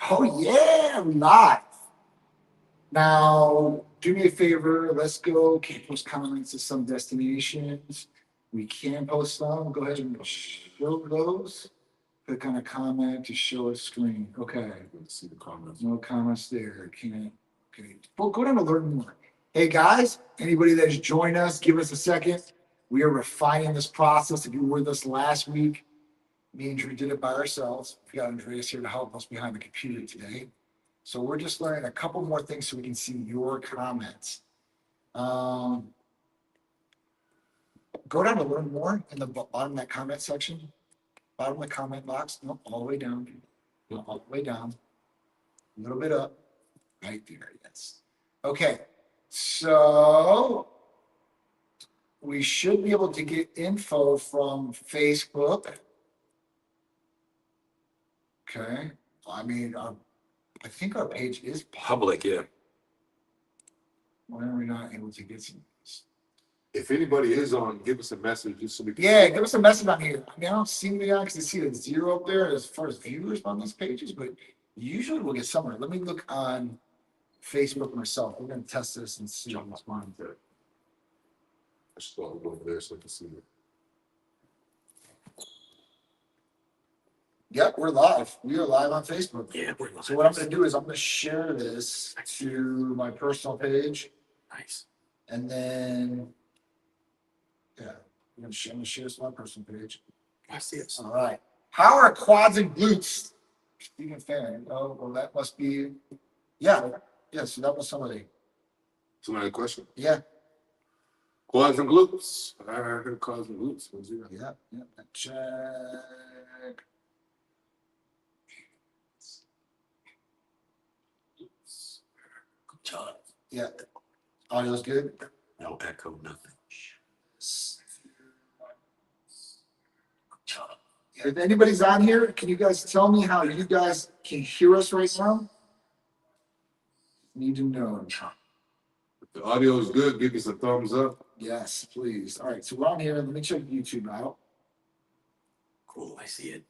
Oh yeah, we're live. Now, do me a favor. Let's go. Can't post comments to some destinations. We can post some. Go ahead and show those. Click on a comment to show a screen. Okay. Let's see the comments. No comments there. Can't. Okay. Well, go down to learn more. Hey guys, anybody that's joined us, give us a second. We are refining this process. If you were with us last week, me and Drew did it by ourselves. We got Andreas here to help us behind the computer today. So we're just learning a couple more things so we can see your comments. Go down to learn more in the bottom of that comment section. Bottom of the comment box. No, all the way down. No, all the way down. A little bit up. Right there, yes. Okay, so we should be able to get info from Facebook. Okay, I mean, I think our page is Public, yeah. Why are we not able to get some? If anybody is on, give us a message just so we can. Yeah, give us a message on here. I mean, I don't see the because I see the 0 up there as far as viewers on these pages, but usually we'll get somewhere. Let me look on Facebook myself. We're gonna test this and see what's on there. I just thought I'd go over there so I can see it. Yep, we're live. We are live on Facebook. Yeah, we're live. So what I'm gonna do is I'm gonna share this to my personal page. Nice. And then, yeah, I'm gonna share this to my personal page. I see it. All right. How are quads and glutes? Stephen Fan. Oh, well, that must be, yeah. Yeah, so that was somebody. Somebody question. Yeah. Quads and glutes. I heard quads and glutes. What's it? Yeah. Check. Good job. Yeah. Audio's good. No echo, nothing. If anybody's on here, can you guys tell me how you guys can hear us right now? Need to know. If the audio is good, give us a thumbs up. Yes, please. All right, so we're on here. Let me check YouTube out. Cool, I see it.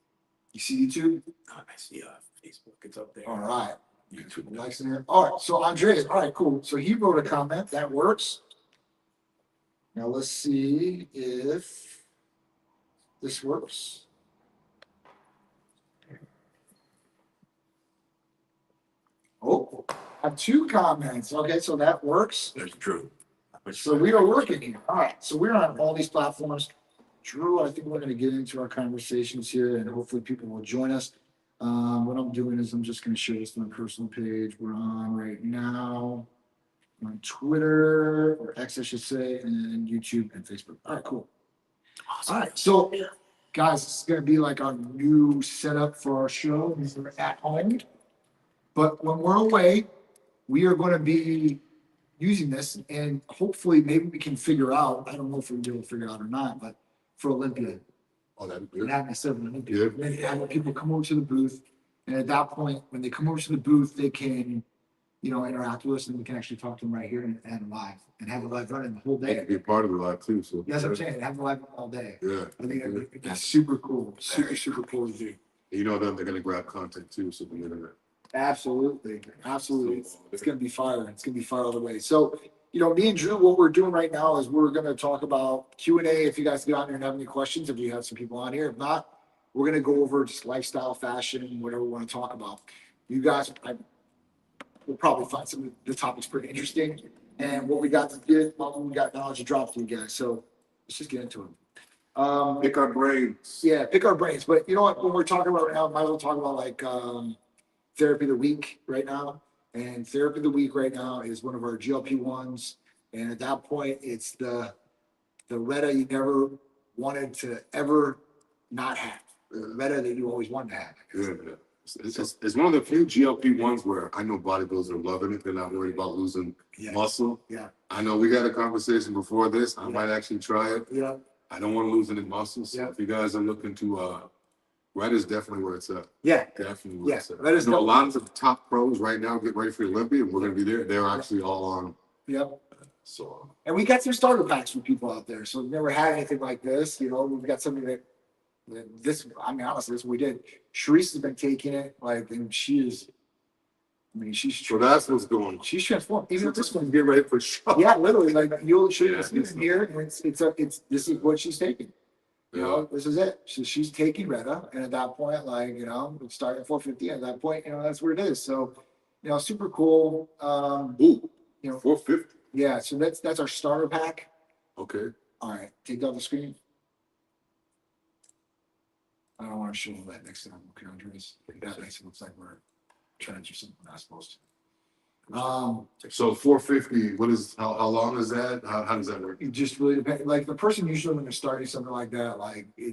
You see YouTube? I see Facebook. It's up there. All right. YouTube. Likes in there. All right, so Andreas. All right, cool. So he wrote a comment. That works. Now let's see if this works. Oh, I have 2 comments. Okay, so that works. There's Drew. So we are working here. All right, so we're on all these platforms. Drew, I think we're going to get into our conversations here, and hopefully people will join us. What I'm doing is I'm just going to share this on my personal page. We're on right now on Twitter, or X, I should say, and YouTube and Facebook. All right, cool. Awesome. All right, so guys, this is going to be like our new setup for our show. We're at home. But when we're away, we are going to be using this, and hopefully maybe we can figure out, I don't know if we'll be able to figure out or not, but for Olympia. Oh, that'd be And good. having a 7 Olympia. Yeah. And then having people come over to the booth. And at that point, when they come over to the booth, they can, interact with us, and we can actually talk to them right here and live, and have the live running the whole They day. could be a part of the live too. So That's what I'm saying. Have the live running all day. yeah. I think that's super cool. Super cool to do. You know them, they're gonna grab content too, so the internet. Absolutely. It's gonna be fire. It's gonna be fire all the way. So, me and Drew, what we're doing right now is we're gonna talk about Q&A. If you guys get on here and have any questions, if you have some people on here, if not, we're gonna go over just lifestyle, fashion, whatever we want to talk about. You guys, we'll probably find some of the topics pretty interesting. And what we got to get, we got knowledge to drop to you guys. So let's just get into it. Pick our brains. Yeah, pick our brains. But you know what? When we're talking about right now, might as well talk about like therapy of the week right now. And therapy of the week right now is one of our GLP-1s. And at that point, it's the Retta you never wanted to ever not have. The Retta that you always wanted to have. Yeah. It's one of the few GLP-1s where I know bodybuilders are loving it. They're not worried about losing muscle. Yeah. I know we got a conversation before this. I might actually try it. Yeah. I don't want to lose any muscle. So if you guys are looking to, Red is definitely where it's at. Yeah. Definitely where it's at. Red is a lot of the top pros right now get ready for Olympia, and we're going to be there. They're actually all on. Yep. So. And we got some starter packs for people out there. So we've never had anything like this. We've got something that honestly, this is what we did. Sharice has been taking it, and she is I mean, she's So that's what's going on. she's transformed. Even this one, Get ready for show. yeah, literally, like you'll show Yeah, this in here, and it's this is what she's taking. You know, this is it. So she's taking Retta, and at that point, like it's starting at 450. At that point, that's where it is. So, super cool. Ooh, 450. Yeah. So that's our starter pack. Okay. All right, take down the screen. I don't want to show that next time. Okay, Andres. That makes it look like we're trying to do something we're not supposed to. So 450. What is how long is that? How does that work? It just really depends. Like the person usually when they're starting something like that,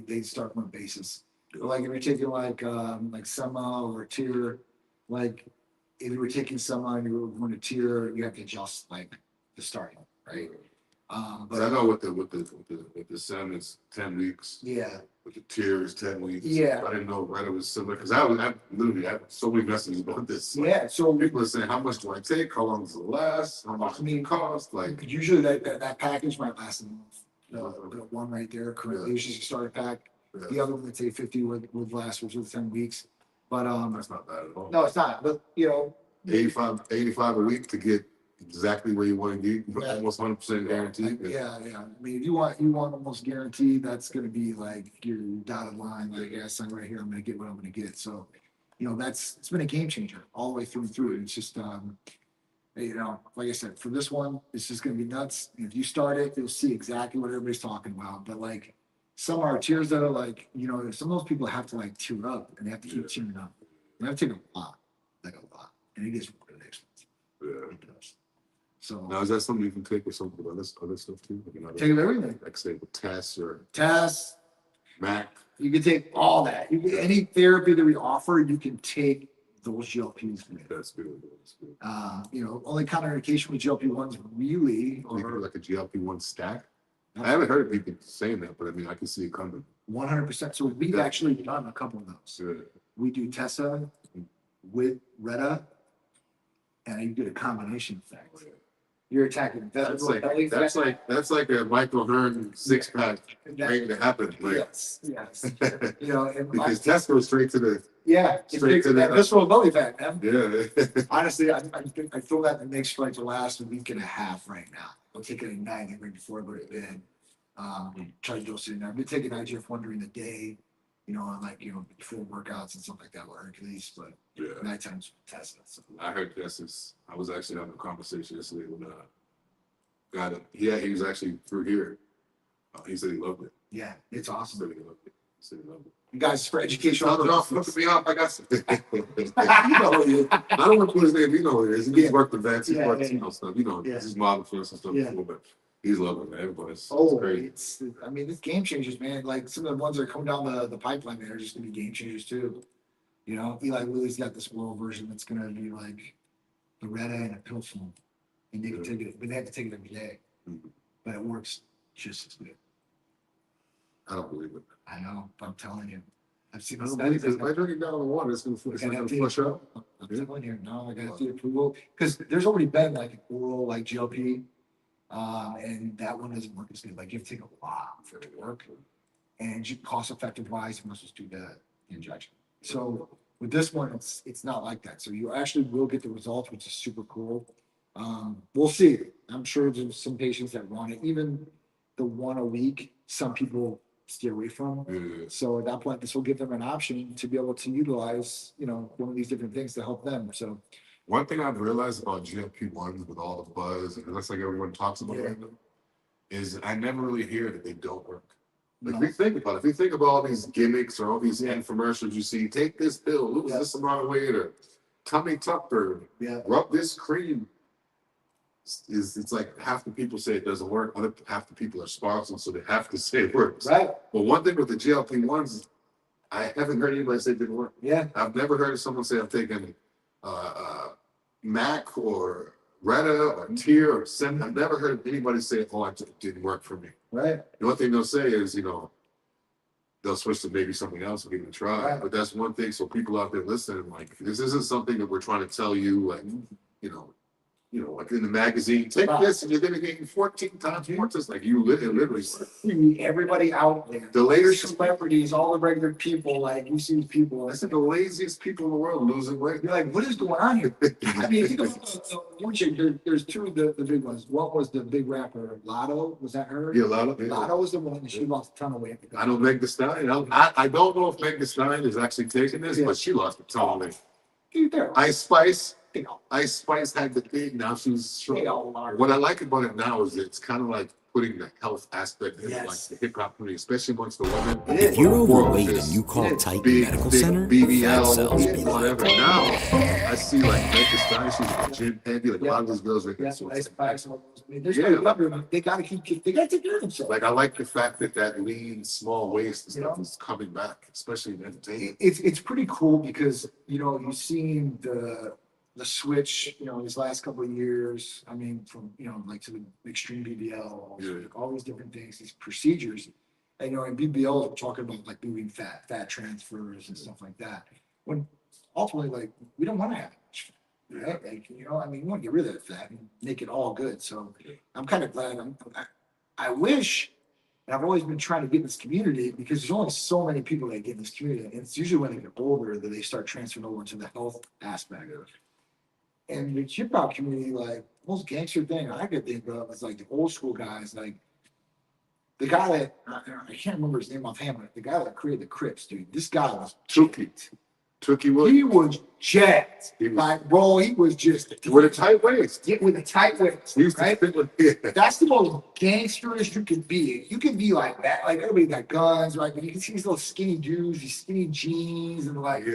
they start from a basis. But like if you're taking like sema or tier, like if you were taking sema and you were going to tier, you have to adjust like the starting, right? But I know with the SEM it's 10 weeks. Yeah. With the tier is 10 weeks. Yeah. I didn't know Reddit was similar because I literally had so many messages about this. Like, Yeah. So people are saying, how much do I take? How long does it last? How much does it cost? Like usually that package might last a month. The one right there currently is just a starter pack. yeah, The other one that's 850 would last for 10 weeks. But that's not bad at all. no, it's not. But 85 a week to get exactly where you want to get, Yeah. almost 100% guaranteed. Yeah. I mean, if you want almost guaranteed, that's going to be like your dotted line. Like, yeah, sign right here. I'm going to get what I'm going to get. So, it's been a game changer all the way through and through. It's just, like I said, for this one, it's just going to be nuts. And if you start it, you'll see exactly what everybody's talking about. But like some are tiers that are like, some of those people have to like tier up and they have to keep tiering up. They have to take a lot, and it gets really expensive. Yeah. It does. So Now, is that something you can take with some of the other stuff too? Like take everything. like say with TESS or Tests, Mac. you can take all that. Any therapy that we offer, you can take those GLPs with. That's good. That's good. Only counterindication with GLP-1s really You do are like a GLP-1 stack. I haven't heard of people saying that, but I mean, I can see it coming. 100%. So we've actually done a couple of those. Good. We do Tessa with Retta, and you get a combination effect. You're attacking That's belly fat. that's like a Michael Hearn 6-pack waiting to happen. Like, Yes. And because Test goes straight to the it's straight big to the- visceral belly fat, man. yeah. Honestly, I feel that it makes for like the last week and a half right now. I'll take it at night and right before I go to bed. Try to dose it in there. I've been taking IGF-1 during the day, on before workouts and stuff like that with Hercules, but Yeah. nighttime's Tesla. So. I heard this. I was actually having a conversation yesterday with guy that he was actually through here. He said he loved it. Yeah, it's He awesome. said he loved it. He said he loved it. You guys, for educational Look me up. I got some. you know who he is. I don't want to put his name. You know who he is. He's Yeah. worked events. He's Yeah, worked yeah. stuff. Yeah. This is modeling for us and stuff Yeah. before, but he's loving it. Everybody's Oh, great. it's game changers, man. Like some of the ones that are coming down the pipeline, man, are just gonna be game changers too. Eli Lilly's got this oral version that's gonna be like the Retta and a pill form, and they can take it, but they have to take it every day. Mhm. But it works just as good. I don't believe it. I know, but I'm telling you, I've seen I the don't believe studies. it. If I drink it down in the water, it's going to flush out. I'm telling you, no, I got the approval because there's already been like an oral like GLP, and that one doesn't work as good. Like you have to take a lot for it to work, and cost effective wise, you must just do the injection. So with this one, it's not like that. So you actually will get the results, which is super cool. We'll see. I'm sure there's some patients that want it. Even the one a week, some people steer away from. Yeah. So at that point, this will give them an option to be able to utilize, one of these different things to help them. So One thing I've realized about GLP-1s with all the buzz, and it looks like everyone talks about it, is I never really hear that they don't work. Like, if you think about it, if you think about all these gimmicks or all these infomercials you see, take this pill, lose this amount of weight, or tummy tuck, or rub this cream. It's like half the people say it doesn't work, half the people are sponsored, so they have to say it works. Right. But one thing with the GLP-1s, I haven't heard anybody say it didn't work. Yeah. I've never heard of someone say I'm taking Mac or Retta or Tier or Sem. I've never heard anybody say, "Oh, it didn't work for me." Right. The one thing they'll say is, they'll switch to maybe something else and give it a try. Right. But that's one thing. So people out there listening, like, this isn't something that we're trying to tell you, like, you know, like in the magazine, take this and you're gonna gain 14 times more. Just like you literally. Everybody out there, The latest celebrities, all the regular people, like you see people. I said the laziest people in the world losing weight. You're like, what is going on here? I mean, think about there's two of the big ones. One was the big rapper Lotto. Was that her? Yeah, Lotto. Lotto was the one that she lost a ton of weight. I know Meg Thee Stallion. I don't know if Meg Thee Stallion is actually taking this, but she lost a ton of weight. Dude, there. Ice Spice had the thing. Now she's strong. What I like about it now is it's kind of like putting the health aspect in like the hip hop community, especially amongst the women. If you're overweight and you call Titan Medical Center, fat cells be whatever. Now I see like Meg Thee Stallion, she's like gym heavy, like a lot of these girls right there. So Ice Spice. They gotta take care of themselves. Like I like the fact that lean, small waist and stuff is coming back, especially in entertainment. It's pretty cool because you've seen the switch, these last couple of years. I mean, from like to the extreme BBL, all these different things, these procedures. And in BBL, we're talking about like moving fat transfers and stuff like that. When ultimately, like, we don't want to have much fat, right? Like, I mean, we want to get rid of that fat and make it all good. So I'm kind of glad. I wish. And I've always been trying to get in this community because there's only so many people that get in this community. And it's usually when they get older that they start transferring over to the health aspect of it. And the hip hop community, like, most gangster thing I could think of is like the old school guys, like the guy that I can't remember his name offhand, but the guy that created the Crips, dude. This guy was Tookie was. He was jacked. Like, bro, he was just with a tight waist. Yeah, with a tight waist. Right? That's the most gangsterish you can be. You can be like that. Like, everybody got guns, right? But you can see these little skinny dudes, these skinny jeans, and like,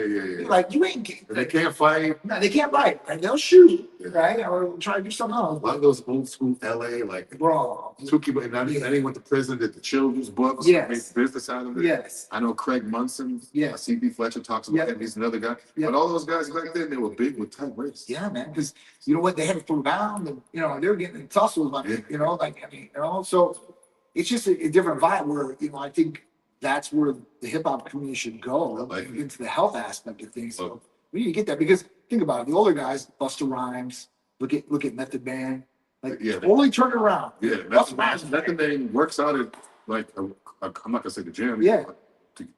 like, you ain't. They can't fight. No, they can't fight. Right? They'll shoot, right? Or try to do something else. A lot of those old school LA, like, bro. Tookie, but then he went to prison, did the children's books, made business out of it. Yes. I know Craig Munson. Yeah. CB Fletcher talks about him. He's another guy. But all those guys back then, they were big with tight waists. Yeah, man. Because you know what? They had to throw down and they were getting in tussles, like, so it's just a different vibe where, I think that's where the hip hop community should go, into the health aspect of things. So we need to get that because think about it, the older guys, Busta Rhymes, look at Method Man, like totally turn it around. Yeah, Method Man works out at like I'm not gonna say the gym. Yeah.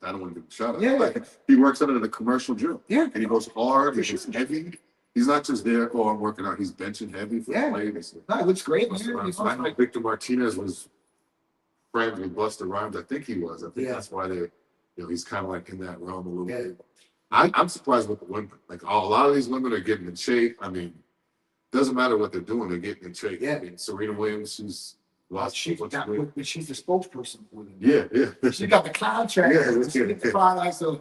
I don't want to give a shout out. Yeah. Like, he works out at a commercial gym. Yeah. And he goes hard, he's heavy. He's not just there, I'm working out, he's benching heavy for the ladies. No, it looks great. I know Victor Martinez was friends with Busta Rhymes. I think he was. I think that's why they, he's kind of like in that realm a little bit. I'm surprised with the women. Like, a lot of these women are getting in shape. I mean, doesn't matter what they're doing, they're getting in shape. Yeah. I mean, Serena Williams, she's lost. She's the spokesperson for them. Yeah. She got the cloud track. She got the product. So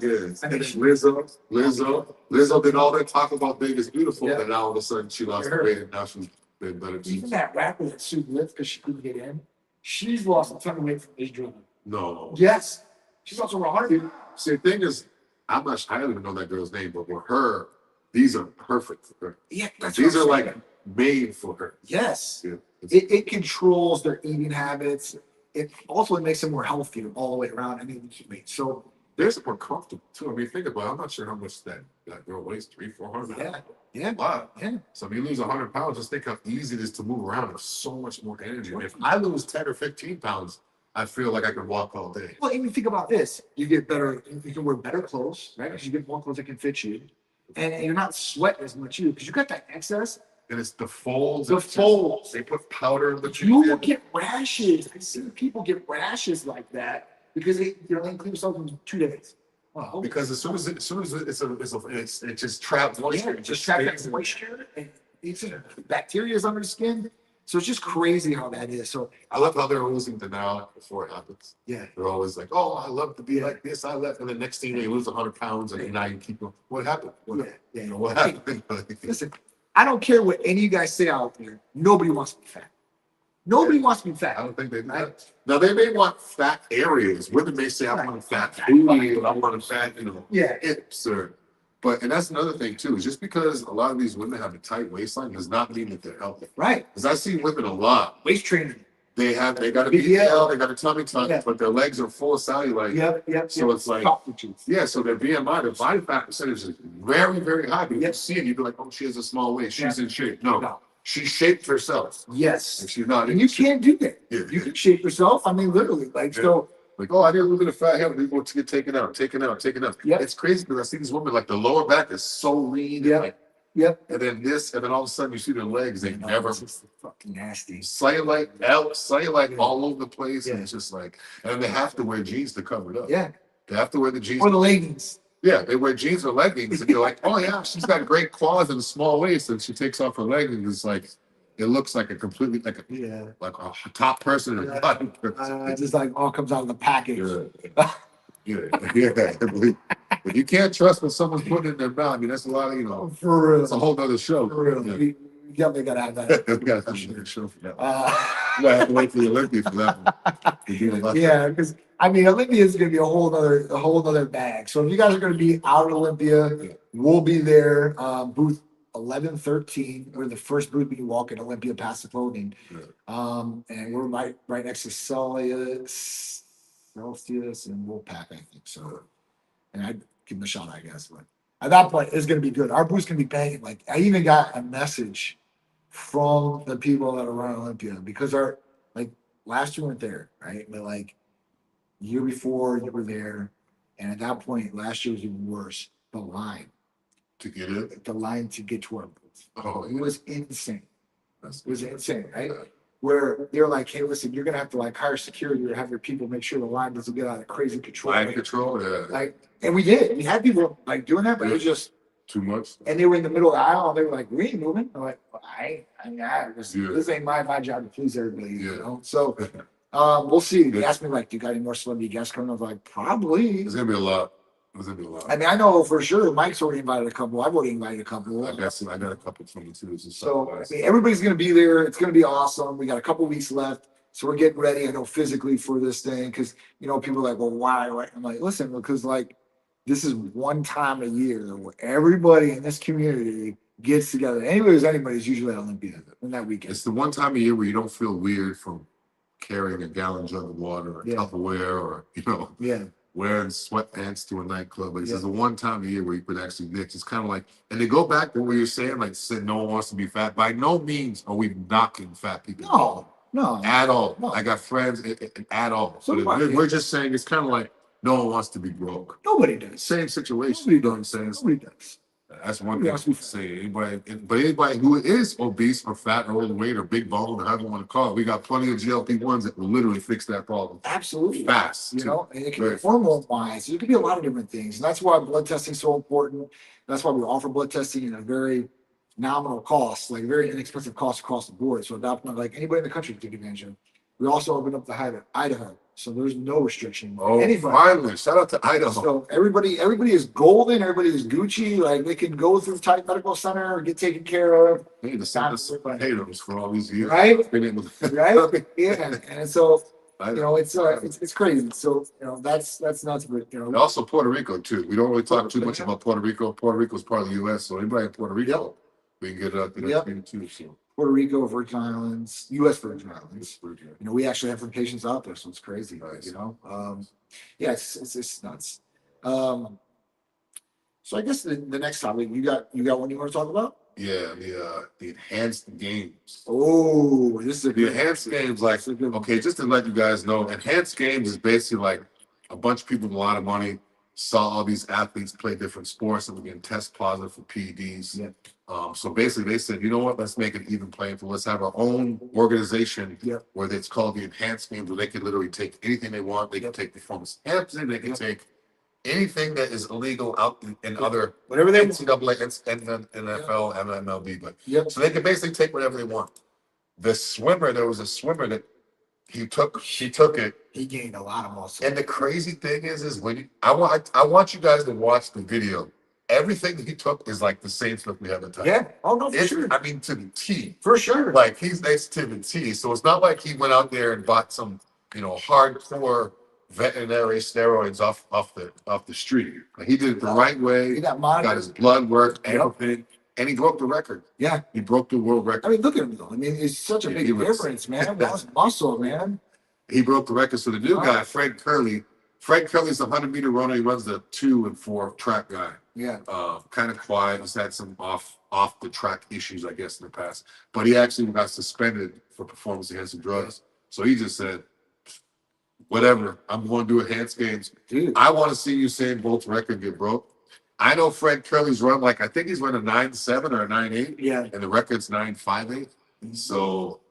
Lizzo did all that talk about big is beautiful, and now all of a sudden she lost the weight, and now she's been better. Even that rapper that sued Lyft because she couldn't get in, she's lost a ton of weight from this drug. No. Yes. She's lost over 100. See, the thing is, I don't even know that girl's name, but with her, these are perfect for her. Yeah, these are like made for her. Yes. Yeah. It controls their eating habits. It also makes them more healthier all the way around. I mean, so they're more comfortable too. I mean, think about it. I'm not sure how much that girl weighs, 300-400 pounds. Yeah. Wow. Yeah. So if you lose 100 pounds, just think how easy it is to move around. There's so much more energy. If I lose 10 or 15 pounds, I feel like I could walk all day. Well, even think about this. You get better, you can wear better clothes, right? Because you get more clothes that can fit you. And you're not sweating as much either because you got that excess. And it's the folds. They put powder in the You will get rashes. I see people get rashes like that because they clean themselves in 2 days. Wow. Because as soon as it just traps moisture. Yeah, it just traps moisture and it's bacteria is under the skin. So it's just crazy how that is. So I love how they're losing denial before it happens. Yeah. They're always like, oh, I love to be like this. I left. And the next thing they lose 100 pounds and now you keep going, what happened? What happened? Listen, I don't care what any of you guys say out there. Nobody wants to be fat. Nobody wants to be fat. I don't think they do that. Now, they may want fat areas. Women may say, I want fat booty, I want fat, hips. And that's another thing, too, is just because a lot of these women have a tight waistline does not mean that they're healthy. Right. Because I see women a lot. Waist training. They got a BBL, they got a tummy tuck, but their legs are full of cellulite. Yep. So it's like, so their BMI, their body fat percentage is very, very high. But you see it, you'd be like, oh, she has a small waist, she's in shape. No. she shaped herself. Yes. And she's not. And you can't do that. Yeah. You can shape yourself. I mean, literally, like, so. Like, oh, I need a little bit of fat here. We want to get taken out. Yeah. It's crazy because I see these women, like, the lower back is so lean. Yeah. Like, Yep. and then this, and then all of a sudden you see their legs. They never. It's just fucking nasty. Cellulite all over the place. Yeah. And it's just like, and they have to wear jeans to cover it up. Yeah. They have to wear the jeans. Or the leggings. Yeah, they wear jeans or leggings, and you're like, oh yeah, she's got great quads and a small waist, and she takes off her leggings. It's like, it looks like a completely like a top person and a bottom person. It just like all comes out of the package. Yeah. But you can't trust what someone's putting in their mouth. I mean, that's a lot of For real. It's a whole other show. For real. Yeah. We definitely gotta have that. We gotta have another show for that. You gotta have to wait for the Olympics for that one. Yeah, because I mean, Olympia is gonna be a whole other bag. So if you guys are gonna be out at Olympia, we'll be there. Booth 1113. We're the first booth when you walk in Olympia past the clothing. And we're right next to Celsius and Wolfpack, I think. So, and I'd give them a shot, I guess. But at that point, it's gonna be good. Our booth's gonna be banging. Like, I even got a message from the people that are running Olympia because last year we went there, right? But like year before you were there, and at that point, last year was even worse. The line to get in, to get to our booth. Oh, it was insane. That's It was insane, right? Where they're like, hey, listen, you're gonna have to like hire security or have your people make sure the line doesn't get out of crazy control. line control, yeah. Like, and we did. We had people like doing that, but it was just too much. and they were in the middle of the aisle and they were like, we ain't moving. I'm like, well, this ain't my job to please everybody, you know? So we'll see. They asked me like, do you got any more celebrity guests coming? I was like, probably. It's gonna be a lot. I mean, I know for sure Mike's already invited a couple. I've already invited a couple. I got a couple from the too. So I mean, everybody's gonna be there. It's gonna be awesome. We got a couple weeks left. So we're getting ready, I know, physically for this thing. Because, you know, people are like, well, why? I'm like, listen, because like this is one time a year where everybody in this community gets together. Anybody's usually at Olympia in that weekend. It's the one time a year where you don't feel weird from carrying a gallon jug of water or Tupperware or, you know, wearing sweatpants to a nightclub. But it's the one time a year where you could actually mix. It's kind of like, and to go back to what you're saying, like said, no one wants to be fat. By no means are we knocking fat people. No. At all. No. I got friends at all. So we're just saying it's kind of like no one wants to be broke. Nobody does. Same situation. Nobody you know what I'm saying? Nobody does. That's one thing to say. Anybody who is obese or fat or overweight or big bone or however you want to call it, we got plenty of GLP-1s that will literally fix that problem. Absolutely. Fast. You know, and it can be hormone wise. It can be a lot of different things. And that's why blood testing is so important. That's why we offer blood testing at a very nominal cost, like very inexpensive cost across the board. So at that point, like anybody in the country can take advantage of. We also opened up the Idaho. So there's no restriction. Anybody. Finally, shout out to Idaho. So everybody is golden. Everybody is Gucci. Like they can go through Titan Medical Center, get taken care of. Hey, the Santa potatoes for all these years, right? Right? Yeah, and so you know it's crazy. So you know that's nuts. But you know, and also Puerto Rico too. We don't really talk too much about Puerto Rico. Puerto Rico is part of the U.S. So anybody in Puerto Rico, we can get it up in too. So. Puerto Rico, Virgin Islands, U.S. Virgin Islands. You know, we actually have patients out there, so it's crazy. Nice. You know, it's nuts. So I guess the next topic you got one you want to talk about? Yeah, the enhanced games. Oh, this is the enhanced games. Like, okay, just to let you guys know, enhanced games is basically like a bunch of people with a lot of money saw all these athletes play different sports and were getting test positive for PEDs. Yeah. So basically they said, you know what, let's make it even playing field. Let's have our own organization where it's called the enhanced games, where they can literally take anything they want. They can take performance enhancing, they can take anything that is illegal out in other whatever they NCAA, NFL, MLB. But so they can basically take whatever they want. The swimmer, there was a swimmer that she took it. He gained a lot of muscle. And the crazy thing is when I want you guys to watch the video. Everything he took is like the same stuff we have in Titan. Yeah. Oh no, for sure. I mean, to the T. For sure. Like he's nice to the T. So it's not like he went out there and bought some, you know, hardcore veterinary steroids off the street. Like he did it the right way. He got his blood work, everything. And he broke the record. Yeah. He broke the world record. I mean, look at him though. I mean, it's such a big difference, man. That's muscle, man. He broke the record. So the new guy, Fred Curley, Fred Kelly's the 100-meter runner. He runs the 2 and 4 track guy. Yeah. Kind of quiet. He's had some off the track issues, I guess, in the past. But he actually got suspended for performance against the drugs. So he just said, whatever, I'm going to do a hands games. Dude. I want to see Usain Bolt's record get broke. I know Fred Kelly's run, like, I think he's run a 9.7 or a 9.8. Yeah. And the record's 9.58. So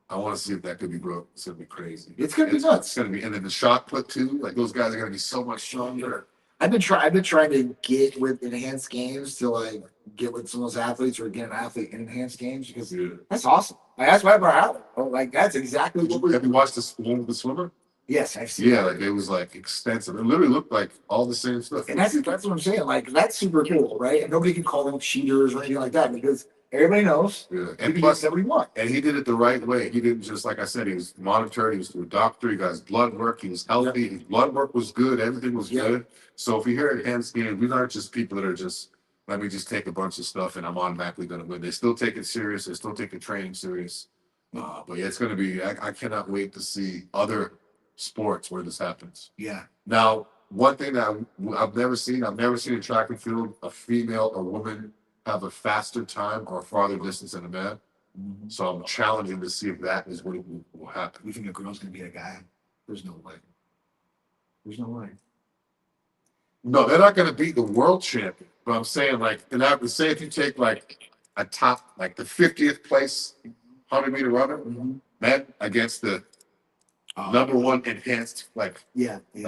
I want to see if that could be broke. It's going to be crazy. It's going to be nuts. It's going to be, and then the shot put too, like, those guys are going to be so much stronger. I've been trying to get with enhanced games to like get with some of those athletes or get an athlete in enhanced games because that's awesome. Like, that's why we're out. Like that's exactly what we're. Have you watched this one with the swimmer? Yes, I've seen. Yeah, like it was like extensive. It literally looked like all the same stuff. And that's what I'm saying. Like that's super cool, right? And nobody can call them cheaters or anything like that because everybody knows. Yeah, and plus everybody wants. And he did it the right way. He didn't just, like I said, he was monitored. He was through a doctor. He got his blood work. He was healthy. Yep. His blood work was good. Everything was good. So if you hear enhanced games, we aren't just people that are just, let me just take a bunch of stuff and I'm automatically going to win. They still take it serious. They still take the training serious. But yeah, it's going to be, I cannot wait to see other sports where this happens. Yeah. Now, one thing that I've never seen in track and field, a female or woman have a faster time or a farther distance than a man. Mm-hmm. So I'm challenging to see if that is what will happen. You think a girl's gonna be a guy? There's no way. There's no way. No, they're not going to beat the world champion. But I'm saying, like, and I would say if you take like a top, like the 50th place 100-meter runner, man, against the number one enhanced, like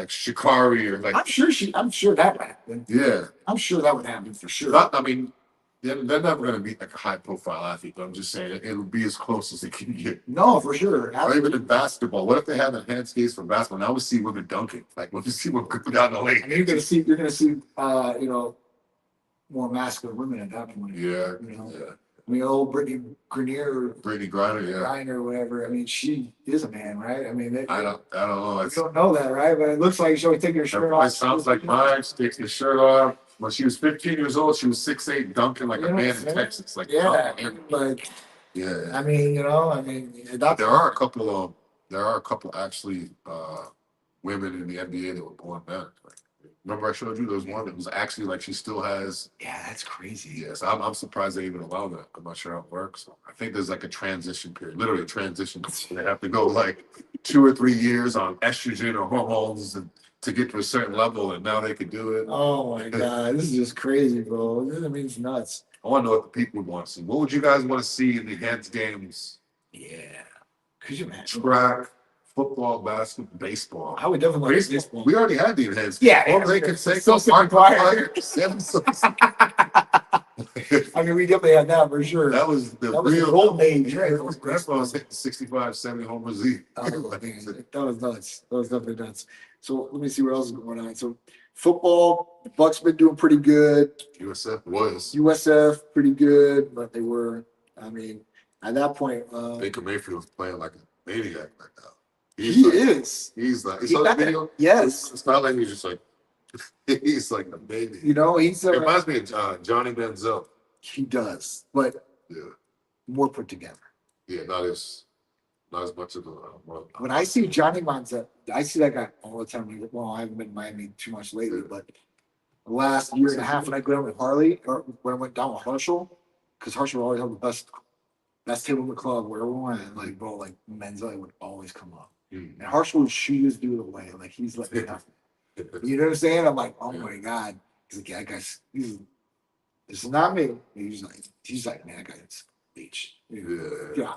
Shikari or like. I'm sure that would happen. Yeah. I'm sure that would happen for sure. I mean, they're never going to be like a high-profile athlete, but I'm just saying it'll be as close as it can get. No, for sure. Or even in basketball. What if they have enhanced skates for basketball? Now we see women dunking. Like when you see women go down the lane. I mean, you're gonna see, more masculine women at that point. Yeah. Yeah. I mean, old Brittany Griner, yeah. whatever. I mean, she is a man, right? I mean, I don't know. You don't know that, right? But it looks like she's always taking her shirt off. It sounds like mine. She takes the shirt off. When she was 15 years old, she was 6'8", dunking like a man in Texas. Like, yeah, yeah. I mean, there are a couple actually women in the NBA that were born men. Like, remember I showed you there was one that was actually like she still has. Yeah, that's crazy. Yes, I'm surprised they even allow that. I'm not sure how it works. I think there's like a transition period, literally a transition. They have to go like 2 or 3 years on estrogen or hormones and to get to a certain level, and now they can do it. Oh my God, this is just crazy, bro. I mean, it's nuts. I want to know what the people would want to see. What would you guys want to see in the enhanced games? Yeah, could you imagine? Track, football, basketball, baseball. I would definitely like baseball. We already had the enhanced. Yeah, they can say so I mean, we definitely had that for sure. That was the real golden age, right? Grandpa was hitting 65, 70 homers each. That was nuts. That was definitely nuts. So let me see what else is going on. So football, the Bucks been doing pretty good. USF pretty good, but they were. I mean, at that point, Baker Mayfield's playing like a maniac right now. He is. He's like. You saw the video? Yes. It's not like he's just like. He's like a baby. He's. It reminds me of Johnny Manziel. He does, but more put together. Yeah, not as much of a. When I see Johnny Manziel, I see that guy all the time. Well, I haven't been in Miami too much lately, but the last year and a half when I go down with Harley, or when I went down with Herschel, because Herschel always had the best table in the club where we went. Like, bro, like Manziel would always come up, and Herschel would shoot his dude away. Like he's like nothing. You know what I'm saying? I'm like, oh my God. He's like, yeah, that guy's. This is not me. He's like, man, that guy's beach. Yeah.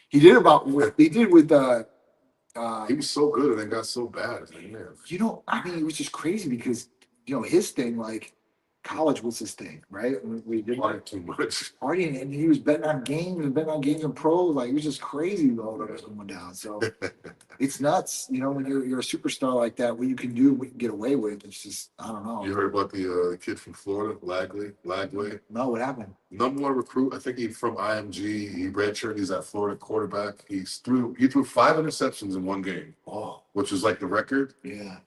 He did about what he did with he was so good and then got so bad. I mean, it was just crazy because his thing, like college was his thing, right? We did too much partying, and he was betting on games and pros. Like it was just crazy though that was going down. So it's nuts, when you're a superstar like that, what you can do, what you can get away with. It's just I don't know. You heard about the kid from Florida, Lagway? No, what happened? Number one recruit, I think he's from IMG. He redshirted. He's at Florida quarterback. He threw 5 interceptions in one game. Oh, which was like the record. Yeah,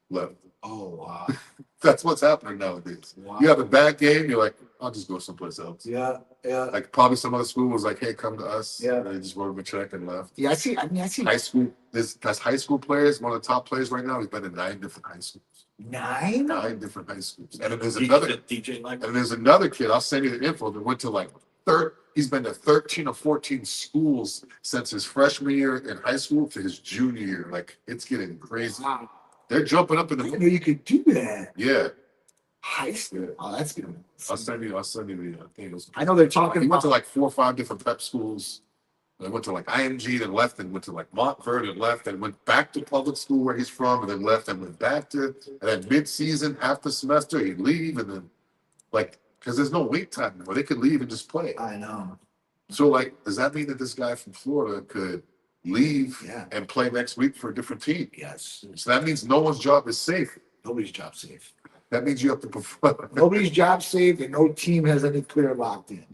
left. Oh wow. That's what's happening nowadays. Wow. You have a bad game, you're like, I'll just go someplace else. Yeah, yeah. Like probably some other school was like, hey, come to us. Yeah. And they just wrote him a check and left. Yeah, I see. High school, that's high school players, one of the top players right now. He's been in 9 different high schools. 9? 9 different high schools. And then there's another DJ like and there's another kid, I'll send you the info, that went to like he's been to 13 or 14 schools since his freshman year in high school to his junior year. Like it's getting crazy. Wow. They're jumping up in I the didn't know you could do that. yeah. High school. Oh, that's good. I'll send you the thing. I know they're talking He went about to like 4 or 5 different prep schools. They went to like IMG, then left, and went to like Montverde, and left, and went back to public school where he's from, and then left, and went back to, and then mid-season, half the semester, he'd leave, and then like, because there's no wait time anymore. They could leave and just play. I know. So like, does that mean that this guy from Florida could leave and play next week for a different team? Yes. So that means no one's job is safe. Nobody's job safe. That means you have to perform. Nobody's job safe, and no team has any player locked in.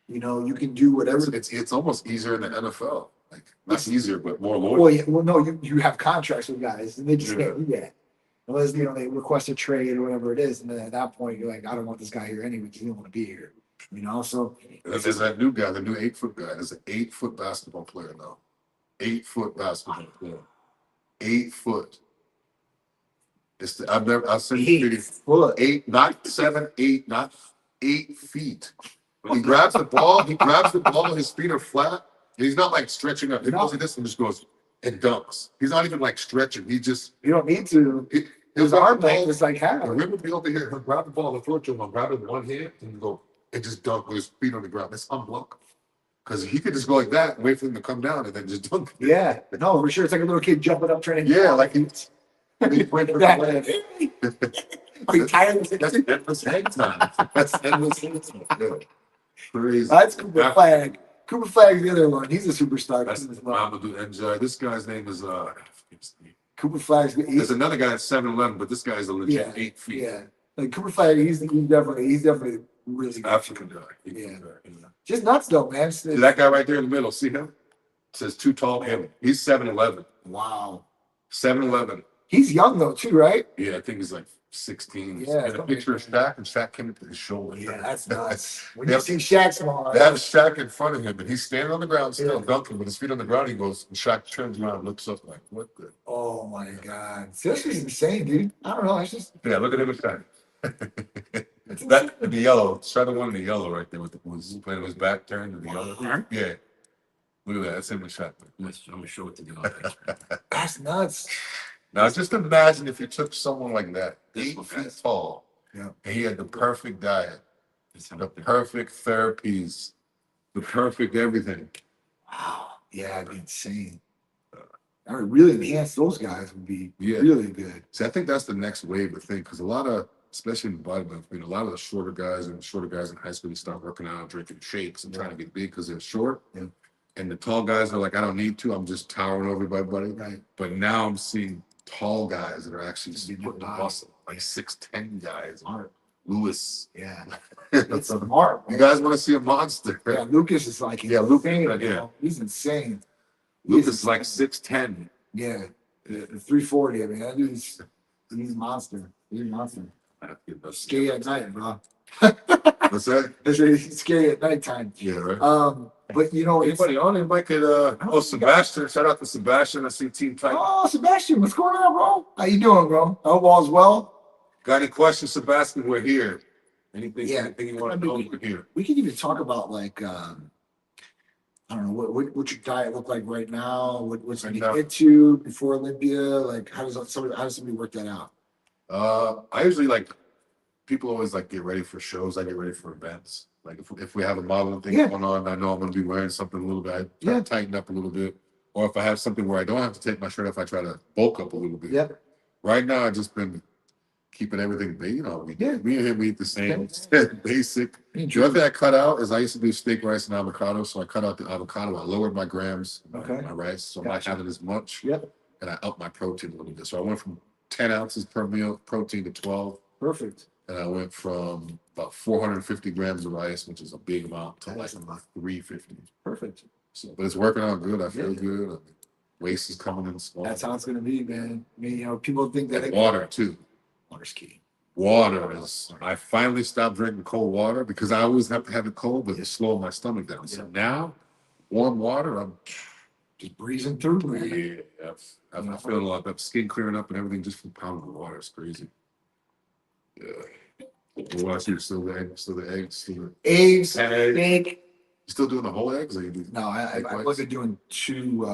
You know, you can do whatever. It's almost easier in the NFL. Like not easier, but more loyal. Well, yeah, well, no, you have contracts with guys, and they just can't do that unless they request a trade or whatever it is. And then at that point, you're like, I don't want this guy here anyway because he don't want to be here. You know, so And then there's that new guy, the new 8-foot guy. There's an 8-foot basketball player now. 8-foot basketball player. 8 foot. I've seen 8 foot. 8, not 7, 8, not 8 feet. He grabs the ball, his feet are flat, and he's not like stretching up. He goes like this and just goes and dunks. He's not even like stretching. He just You don't need to. His arm length is like half. the rim would be over here. He'll grab the ball and throw it to him. I'll grab it with one hand and go and just dunk with his feet on the ground. It's unblockable. Because he could just go like that and wait for him to come down and then just dunk. Yeah, no, for sure. It's like a little kid jumping up trying to. Yeah, like he's wait for the Are you tired of That's endless hang time. That's endless hang time. Yeah. Crazy. That's Cooper Flag. Cooper Flag's the other one. He's a superstar. That's Mamadou Enjoy. This guy's name is Cooper Flag's. There's another guy at 7'11", but this guy is a legit 8 feet. Yeah, like Cooper Flag. He's definitely really good. African guy. Yeah. Just nuts though, man. See that guy right there in the middle? See him? It says too tall for him. He's 7'11". Wow. 7'11". He's young though too, right? Yeah, I think he's like 16. Yeah, And a picture of Shaq, and Shaq came to his shoulder. Yeah, that's nuts. When you see Shaq's on, They have Shaq in front of him, and he's standing on the ground still dunking with his feet on the ground. He goes, and Shaq turns around and looks up like, what the? oh my God. See, this is insane, dude. I don't know. It's just Yeah, look at him with Shaq. That the yellow, try the one in the yellow right there with the was playing with his back turned to the yellow. Yeah. Look at that. That's him with Shaq. I'm gonna show it to the audience. that's nuts. Now just imagine if you took someone like that, This 8 one, feet guys. tall, Yeah. and he had the perfect diet, It's him the up there. perfect therapies, the perfect everything. Wow. Yeah, it'd be insane. I would really enhance those guys would be Yeah. really good. See, I think that's the next wave of thing, because a lot of, especially in bodybuilding, a lot of the shorter guys in high school, they start working out, drinking shakes, and trying to get big because they're short. Yeah. And the tall guys are like, I don't need to. I'm just towering over everybody. Right. But now I'm seeing tall guys that are actually Big putting the body. muscle, like 6'10" guys. Smart. Lewis. Yeah. It's smart. You guys want to see a monster? Yeah, Lucas is like Yeah, Lucas, insane. yeah. You know? He's insane. Lucas is like 6'10". Yeah. 340. I mean, that dude's he's a monster. He's a monster. Scary at night, bro. What's that? It's scary at nighttime. Yeah, right. But you know, it's Anybody could oh, Sebastian, shout out to Sebastian. I see Team Titan. oh Sebastian, what's going on, bro? How you doing, bro? I hope all's well. Got any questions, Sebastian? We're here. Anything Yeah. anything you want to know, we're here. We can even talk about like I don't know what your diet look like right now. What's Right you now. get to before Olympia? Like how does somebody work that out? I usually like people always like get ready for shows. I get ready for events. Like if we have a modeling thing Yeah. going on, I know I'm going to be wearing something a little bit. I try Yeah. to tighten up a little bit. Or if I have something where I don't have to take my shirt off, I try to bulk up a little bit. Yep. Right now, I've just been keeping everything big. You know, Yeah. me and him we eat the same basic. Me The other thing I cut out is I used to do steak, rice, and avocado. So I cut out the avocado. I lowered my grams, Okay. my rice, so I'm Gotcha. not having as much. Yep. And I upped my protein a little bit. So I went from 10 ounces per meal protein to 12. Perfect. And I went from about 450 grams of rice, which is a big amount, to That's like a lot. 350. Perfect. So, but it's working out good. I feel Yeah. good. Waist is coming in small. That's how it's gonna be, man. I mean, you know, people think that And water too. water's key. water is. I finally stopped drinking cold water because I always have to have it cold, but it's slowing my stomach down. So now, warm water, I'm Just breezing through, man. yeah, I'm feeling a lot better. Skin clearing up and everything just from pounding the water. It's crazy. Yeah. Well, I see you still the eggs, Eggs, Eggs. egg. You still doing the whole eggs, or you do? No, egg I whites? wasn't doing two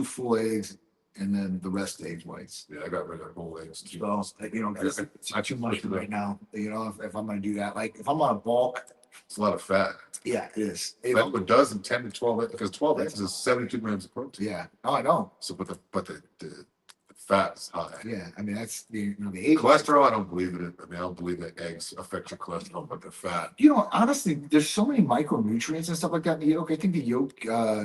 full eggs and then the rest egg whites. Yeah, I got rid of whole eggs too. So, you know, it's I too can much push it right up. now. You know, if I'm gonna do that, like if I'm on a bulk, It's a lot of fat. yeah, it is. If That's I'm- what does in 10 to 12 eggs, because 12 eggs is 72 grams of protein. yeah, no, I know. So, but the fat is high. Yeah, I mean that's the egg. Cholesterol, I don't believe in it. I mean, I don't believe that eggs affect your cholesterol, but the fat. You know, honestly, there's so many micronutrients and stuff like that in the yolk. I think the yolk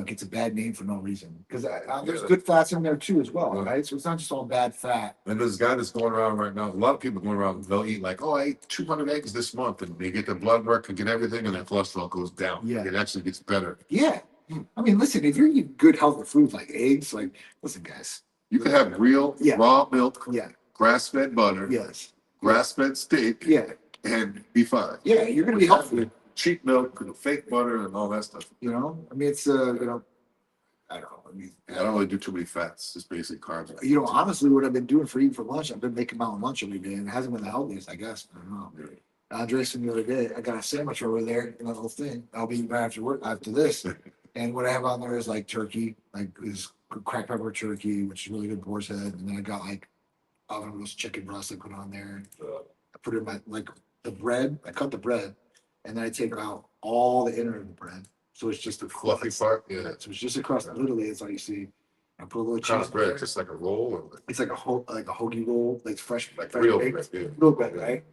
gets a bad name for no reason because there's good fats in there too as well, right? So it's not just all bad fat. And this guy that's going around right now, a lot of people going around, they'll eat like, oh, I ate 200 eggs this month, and they get their blood work and get everything, and their cholesterol goes down. Yeah. It actually gets better. Yeah, I mean, listen, if you're eating good healthy food like eggs, like listen, guys, You can have real Yeah. raw milk, yeah, grass-fed butter, yes, grass-fed steak, yeah, and be fine. yeah, you're gonna be healthy. Cheap milk, fake butter, and all that stuff. You know, I mean, it's you know, I don't know. I mean, I don't really do too many fats. Just basic carbs. you know, honestly, what I've been doing for eating for lunch, I've been making my own lunch every day, and it hasn't been the healthiest, I guess. I don't know. Andres from the other day, I got a sandwich over there, a little thing. I'll be right after work after this, and what I have on there is like turkey, like is cracked pepper turkey, which is really good boar's head, and then I got like oven roast chicken breast I put on there. I put it in my like the bread. I cut the bread, and then I take out all the inner of the bread, so it's just a Fluffy part, yeah. So it's just across. Literally, it's like you see. I put a little Kind cheese. of on there. bread, just like a roll, or It's like a hoagie roll, like fresh, like fresh real baked. bread. Yeah. Real bread, right?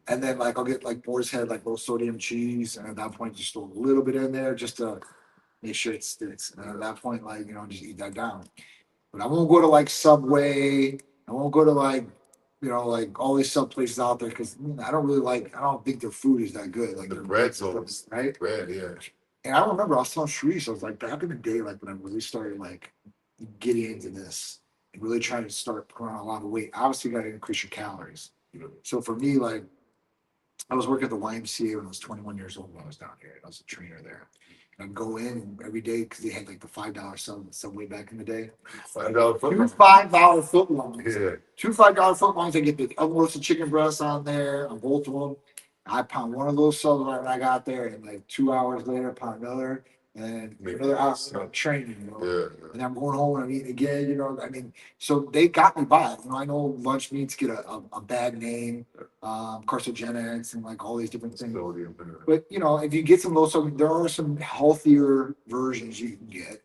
And then like I'll get like boar's head, like low sodium cheese, and at that point just throw a little bit in there just to make sure it sticks. And at that point, like just eat that down. But I won't go to like Subway. I won't go to like like all these sub places out there because I don't really like. I don't think their food is that good. Like The their bread's stuff, always right. bread, yeah. And I remember I was telling Sharice, I was like back in the day, like when I really started like getting into this and really trying to start putting on a lot of weight. Obviously, you got to increase your calories. So for me, like I was working at the YMCA when I was 21 years old when I was down here. I was a trainer there. And I'd go in every day because they had like the $5 Subway back in the day. $5 Two foot. $5 foot longs. Yeah. Two $5 foot longs. I get the unroasted chicken breasts on there on both of them. I pound one of those subs right when I got there, and like 2 hours later, I pound another, and another hour of training. Yeah. And I'm going home and I'm eating again. I mean, so they got me by it. I know lunch meats get a bad name, carcinogenics and like all these different things. But if you get some low sodium, there are some healthier versions you can get.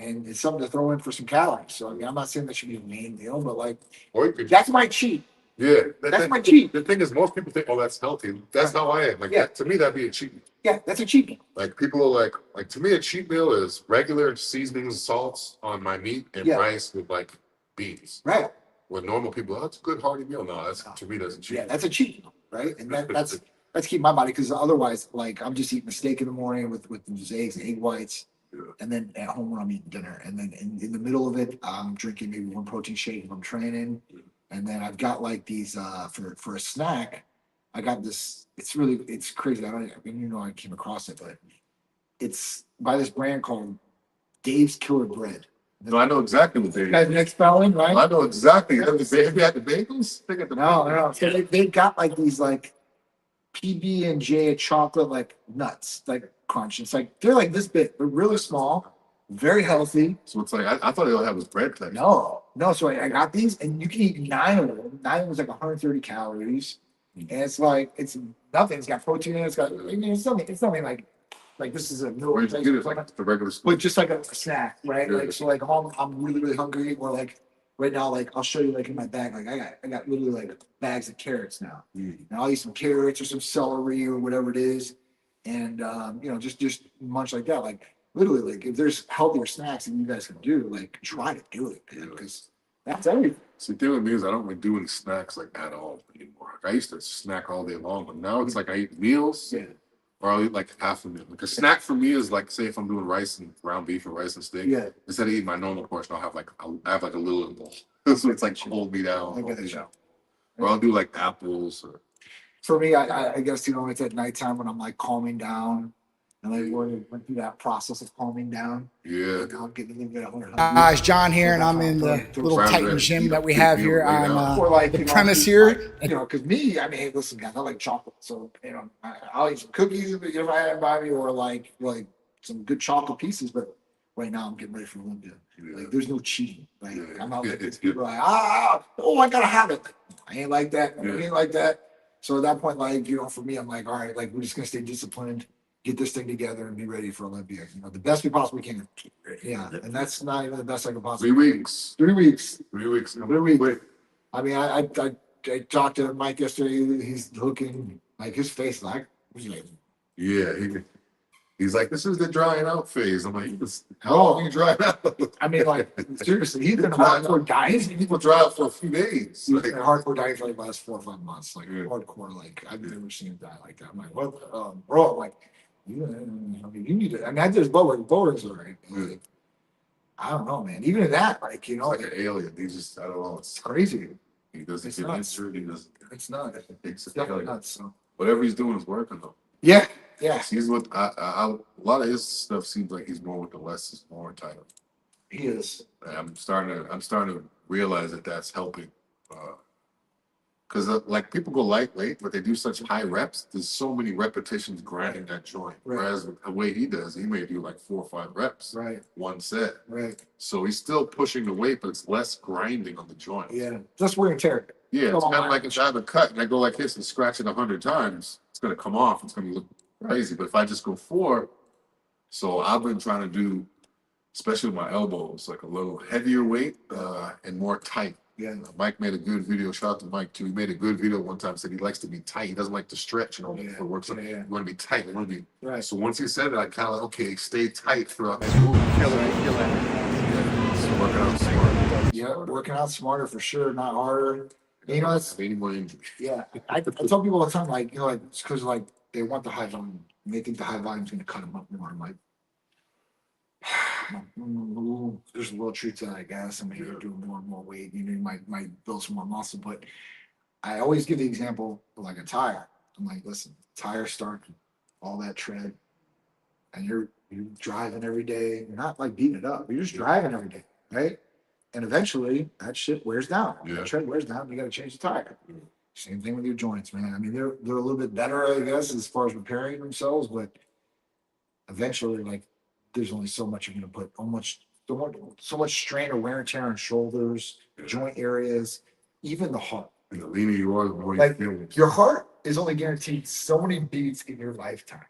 And it's something to throw in for some calories. So I mean, I'm not saying that should be a main deal, but like Or you could that's my cheat. Yeah, That's my cheat. The thing is, most people think, "Oh, that's healthy." That's how I am. Like, Yeah. to me, that'd be a cheat meal. Yeah, that's a cheat meal. Like, people are like to me, a cheat meal is regular seasonings and salts on my meat and Yeah. rice with like beans. Right. When normal people, oh, it's a good hearty meal. No, that's to me, that's a cheat. Yeah, that's a cheat meal, right? And that's keep my body because otherwise, like I'm just eating a steak in the morning with these eggs and egg whites, and then at home when I'm eating dinner, and then in the middle of it, I'm drinking maybe one protein shake if I'm training, and then I've got like these for a snack. I got this. It's crazy. I mean, I came across it, but it's by this brand called Dave's Killer Bread. No, I know exactly what they. Guys, next spelling, right? I know exactly. Have you had the bagels? They got the No. So they got like these like PB&J chocolate like nuts, like crunch. It's like they're like this big, but really small, very healthy. So it's like I thought they all had was bread type. No. So I got these, and you can eat 9 of them. 9 was like 130 calories, and it's like it's nothing. It's got protein in it. It's nothing like this is a meal. Where'd you get it? Like the regular school. But just like a snack, right? Yeah. Like so, like I'm really hungry, or like right now, like I'll show you like in my bag, like I got literally like bags of carrots now, and I'll eat some carrots or some celery or whatever it is, and just munch like that, like literally, like if there's healthier snacks that you guys can do, like try to do it, because that's everything. See, the thing with me is I don't really do any snacks like at all anymore. Like, I used to snack all day long, but now it's like I eat meals. Yeah. Or I'll eat like half a meal. Like a snack for me is like, say if I'm doing rice and ground beef or rice and steak, Yeah. instead of eating my normal portion, I have like a little bowl. So it's like hold me down. I get it. Or I'll do like apples. Or, For me, I guess, you know, it's at nighttime when I'm like calming down. And like went through that process of calming down. yeah. And now I'm getting a little bit hungry. It's John here, and I'm in the little Titan gym that we have here on Or like, the you know, premise just here. like, you know, because me, I mean, hey, listen, guys, I like chocolate, so you know, I'll eat some cookies if I have by me, or like some good chocolate pieces. But right now, I'm getting ready for Olympia. Like, there's no cheating. Like, I'm not like these people are like, oh, I gotta have it. I ain't like that. I ain't like that. So at that point, like, you know, for me, I'm like, all right, like, we're just gonna stay disciplined, get this thing together, and be ready for Olympia. You know, the best we possibly can. Yeah, and that's not even the best I can possibly. 3 weeks. 3 weeks. 3 weeks. 3 weeks. Wait. I mean, I talked to Mike yesterday. He's looking like his face, like, Yeah, he's like, this is the drying out phase. I'm like, how long are you drying out? I mean, like, seriously, he's been hardcore dying. People dry out for a few days. He's Like, been hardcore dying for like the last 4 or 5 months, like hardcore. Like, I've never seen him die like that. I'm like, what, bro? I'm like, I mean, you need to. I mean, I just Bowen's all right. Like, I don't know, man. Even in that, like, you know, like an alien. He just, I don't know. It's crazy. He doesn't It's get nuts. injured. He doesn't. It's not. It's Definitely nuts. So. Whatever he's doing is working though. Yeah. Yeah. He's with a lot of his stuff seems like he's more with the less is more title. He is. I'm starting to realize that that's helping. Because like people go lightweight, but they do such high reps. There's so many repetitions grinding that joint. Right. Whereas the way he does, he may do like 4 or 5 reps. Right. One set. Right. So he's still pushing the weight, but it's less grinding on the joint. Yeah. Just wear and tear. Yeah, it's kind of like if I have a cut and I go like this and scratch it 100 times, it's gonna come off. It's gonna look crazy. But if I just go 4, so I've been trying to do, especially with my elbows, like a little heavier weight and more tight. Yeah. Mike made a good video. Shout out to Mike too. He made a good video one time. Said he likes to be tight. He doesn't like to stretch. You know, for work. So you want to be tight. You want to be right. So once he said it, I kind of like, okay, stay tight throughout this move. So working out smarter. Yeah, working out smarter for sure, not harder. You know, that's Any more injury. yeah. I tell people all the time, like, you know, like it's because like they want the high volume and they think the high volume is going to cut them up more. I'm like, there's a little truth to that, I guess. I mean, you're doing more and more weight, you know, you might build some more muscle, but I always give the example of like a tire. I'm like, listen, tires start all that tread, and you're driving every day. You're not like beating it up. You're just driving every day, right? And eventually, that shit wears down. Yeah. That tread wears down. You got to change the tire. Same thing with your joints, man. I mean, they're a little bit better, I guess, as far as repairing themselves, but eventually, like, there's only so much you're going to put, so much strain or wear and tear on shoulders, joint areas, even the heart. And the leaner you are, the more Like, you feel it. your heart is only guaranteed so many beats in your lifetime,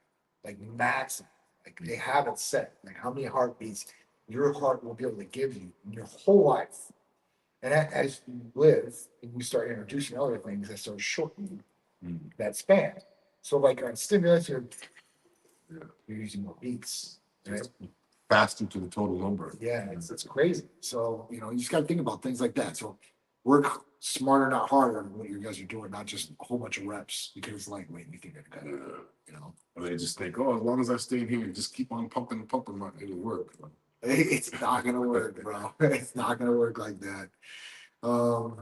like maximum. Like they have it set, like how many heartbeats your heart will be able to give you in your whole life. And as you live and you start introducing other things that start shortening that span. So like on stimulants, you're using more beats, right? Faster to the total number. Yeah, it's crazy. So, you know, you just got to think about things like that. So work smarter, not harder on what you guys are doing, not just a whole bunch of reps because like, wait, you think I got it, you know? And they just think, oh, as long as I stay here and just keep on pumping, it'll work. It's not gonna work, bro. It's not gonna work like that.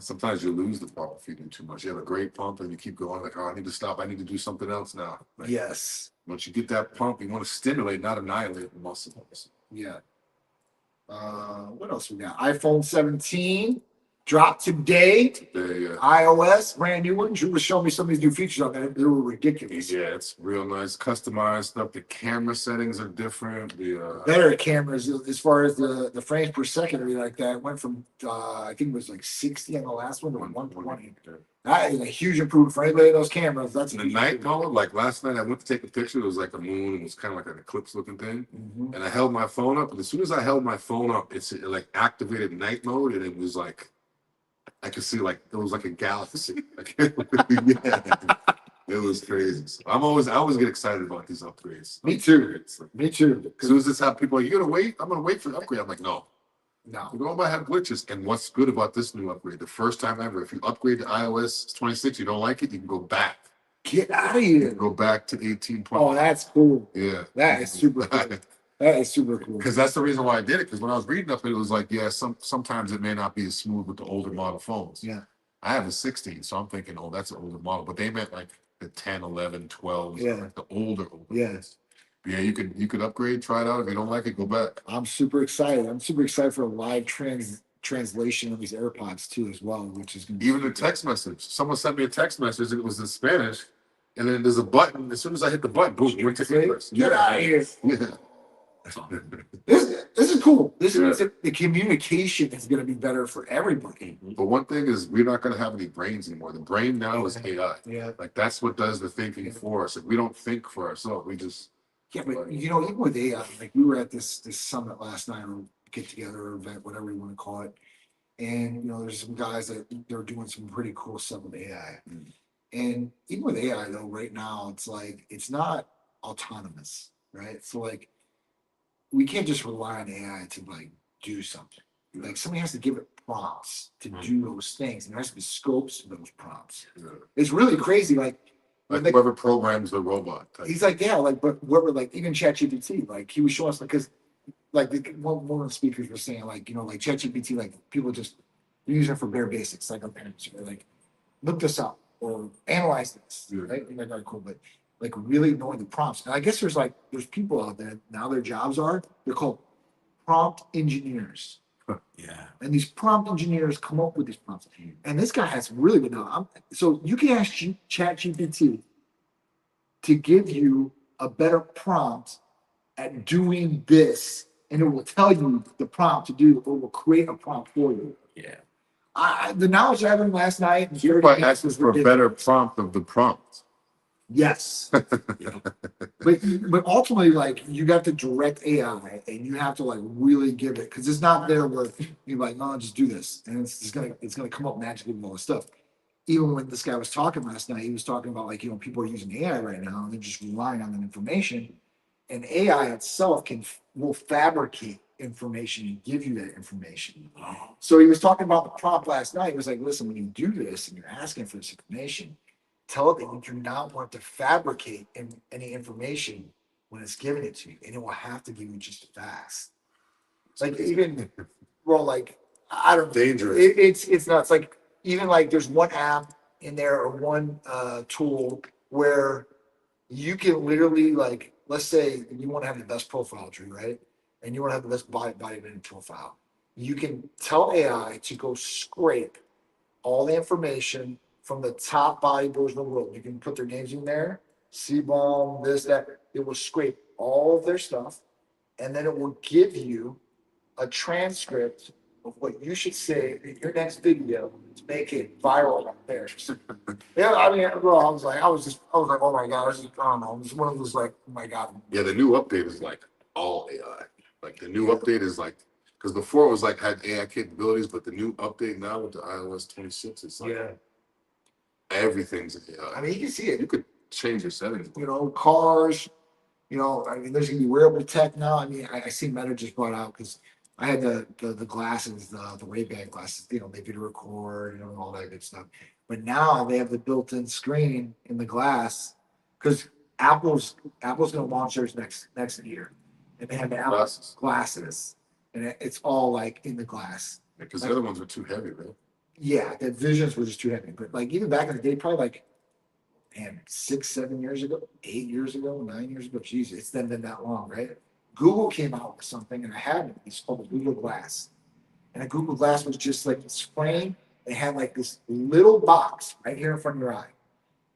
Sometimes you lose the pump if you do too much. You have a great pump and you keep going like, oh, I need to stop. I need to do something else now. Like, Yes. once you get that pump, you want to stimulate, not annihilate the muscles. Yeah. What else we got? iPhone 17 dropped today. Yeah. iOS, brand new one. Drew was showing me some of these new features on there. They were ridiculous. Yeah, it's real nice, customized stuff. The camera settings are different. The Better cameras as far as the frames per second or anything like that. It went from I think it was like 60 on the last one to 120. That is a huge improvement for anybody in those cameras. That's a the huge night improvement. mode, like last night, I went to take a picture. It was like a moon. It was kind of like an eclipse looking thing. Mhm. And I held my phone up. And as soon as I held my phone up, it like activated night mode. And it was like, I could see like, it was like a galaxy. Yeah. It was crazy. So I always get excited about these upgrades. Me too. It's like, Me too. as soon as this happens, people are like, you gonna wait? I'm gonna wait for the upgrade. I'm like, no. No. We might have glitches. And what's good about this new upgrade, the first time ever, if you upgrade to iOS 26, you don't like it, you can go back. Get out of You here. can go back to 18. Oh, that's cool. Yeah. That is super cool. That is super cool. Because that's the reason why I did it. Because when I was reading up, it was like, yeah, sometimes it may not be as smooth with the older model phones. Yeah. I have a 16, so I'm thinking, oh, that's an older model. But they meant like the 10, 11, 12, Yeah. like the older. Yeah. ones. Yeah, you could upgrade, try it out. If you don't like it, go back. I'm super excited. I'm super excited for a live translation of these AirPods too, as well, which is going to be Even the text message. Someone sent me a text message and it was in Spanish. And then there's a button. As soon as I hit the button, boom, it went to English. Get out of here. Yeah. That's awesome. This is cool. This Yeah. means that the communication is going to be better for everybody. But one thing is, we're not going to have any brains anymore. The brain now is AI. Yeah. Like, that's what does the thinking for us. If we don't think for ourselves, we just. Yeah, but you know, even with AI, like we were at this summit last night or get together or event, whatever you want to call it. And you know, there's some guys that they're doing some pretty cool stuff with AI. And even with AI though, right now it's like it's not autonomous, right? So like we can't just rely on AI to like do something. Like somebody has to give it prompts to do those things, and there has to be scopes to those prompts. Yeah. It's really crazy. Like Like whoever programs the robot. Type. he's like, yeah, like, but whoever, like, even ChatGPT, like, he was showing us, because, like, one of the speakers was saying, like, you know, like, ChatGPT, like, people just use it for bare basics, like, our parents, or like, look this up or analyze this, Yeah. right? And like, all right, cool, but like, really knowing the prompts. And I guess there's people out there now. Their jobs they're called prompt engineers. Yeah. And these prompt engineers come up with these prompts. And this guy has really been done. So you can ask ChatGPT to give you a better prompt at doing this, and it will tell you the prompt to do, or will create a prompt for you. Yeah. The knowledge I learned last night. And You're by asking for a better prompt of the prompt. Yes. but ultimately, like, you got to direct AI, and you have to like really give it, because it's not there where you're like, no, just do this, and it's gonna come up magically with all this stuff. Even when this guy was talking last night, he was talking about, like, you know, people are using AI right now and they're just relying on that information, and AI itself will fabricate information and give you that information. So he was talking about the prompt last night. He was like, listen, when you do this and you're asking for this information, tell it that you do not want to fabricate any information when it's giving it to you, and it will have to give you just the facts. Like, even, well, like, I don't know. Dangerous. It's nuts. Like, even like there's one app in there or one tool where you can literally, like, let's say you want to have the best profile tree, right? And you want to have the best body profile. You can tell AI to go scrape all the information from the top bodybuilders in the world. You can put their names in there, Seabaum, this, that. It will scrape all of their stuff, and then it will give you a transcript of what you should say in your next video to make it viral up there. Yeah, I mean, bro, I was like, oh my God, I don't know. It was one of those, like, oh my God. Yeah, the new update is like all AI. Like the new update is like, because before it was like had AI capabilities, but the new update now with the iOS 26, it's like everything's AI. I mean, you can see it. You could change your settings. You know, cars, you know, I mean, there's gonna be wearable tech now. I mean, I see Meta just brought out, because I had the glasses, the Ray-Ban glasses, you know, they video record, you know, and all that good stuff. But now they have the built-in screen in the glass, because Apple's gonna launch theirs next year, and they have the Apple glasses, and it's all like in the glass. Because the other ones were too heavy, right? Yeah, the visions were just too heavy. But like even back in the day, probably like, man, 6, 7 years ago, 8 years ago, 9 years ago, Jesus, it's been that long, right? Google came out with something, and I had it. It's called a Google Glass. And a Google Glass was just like this frame. It had like this little box right here in front of your eye.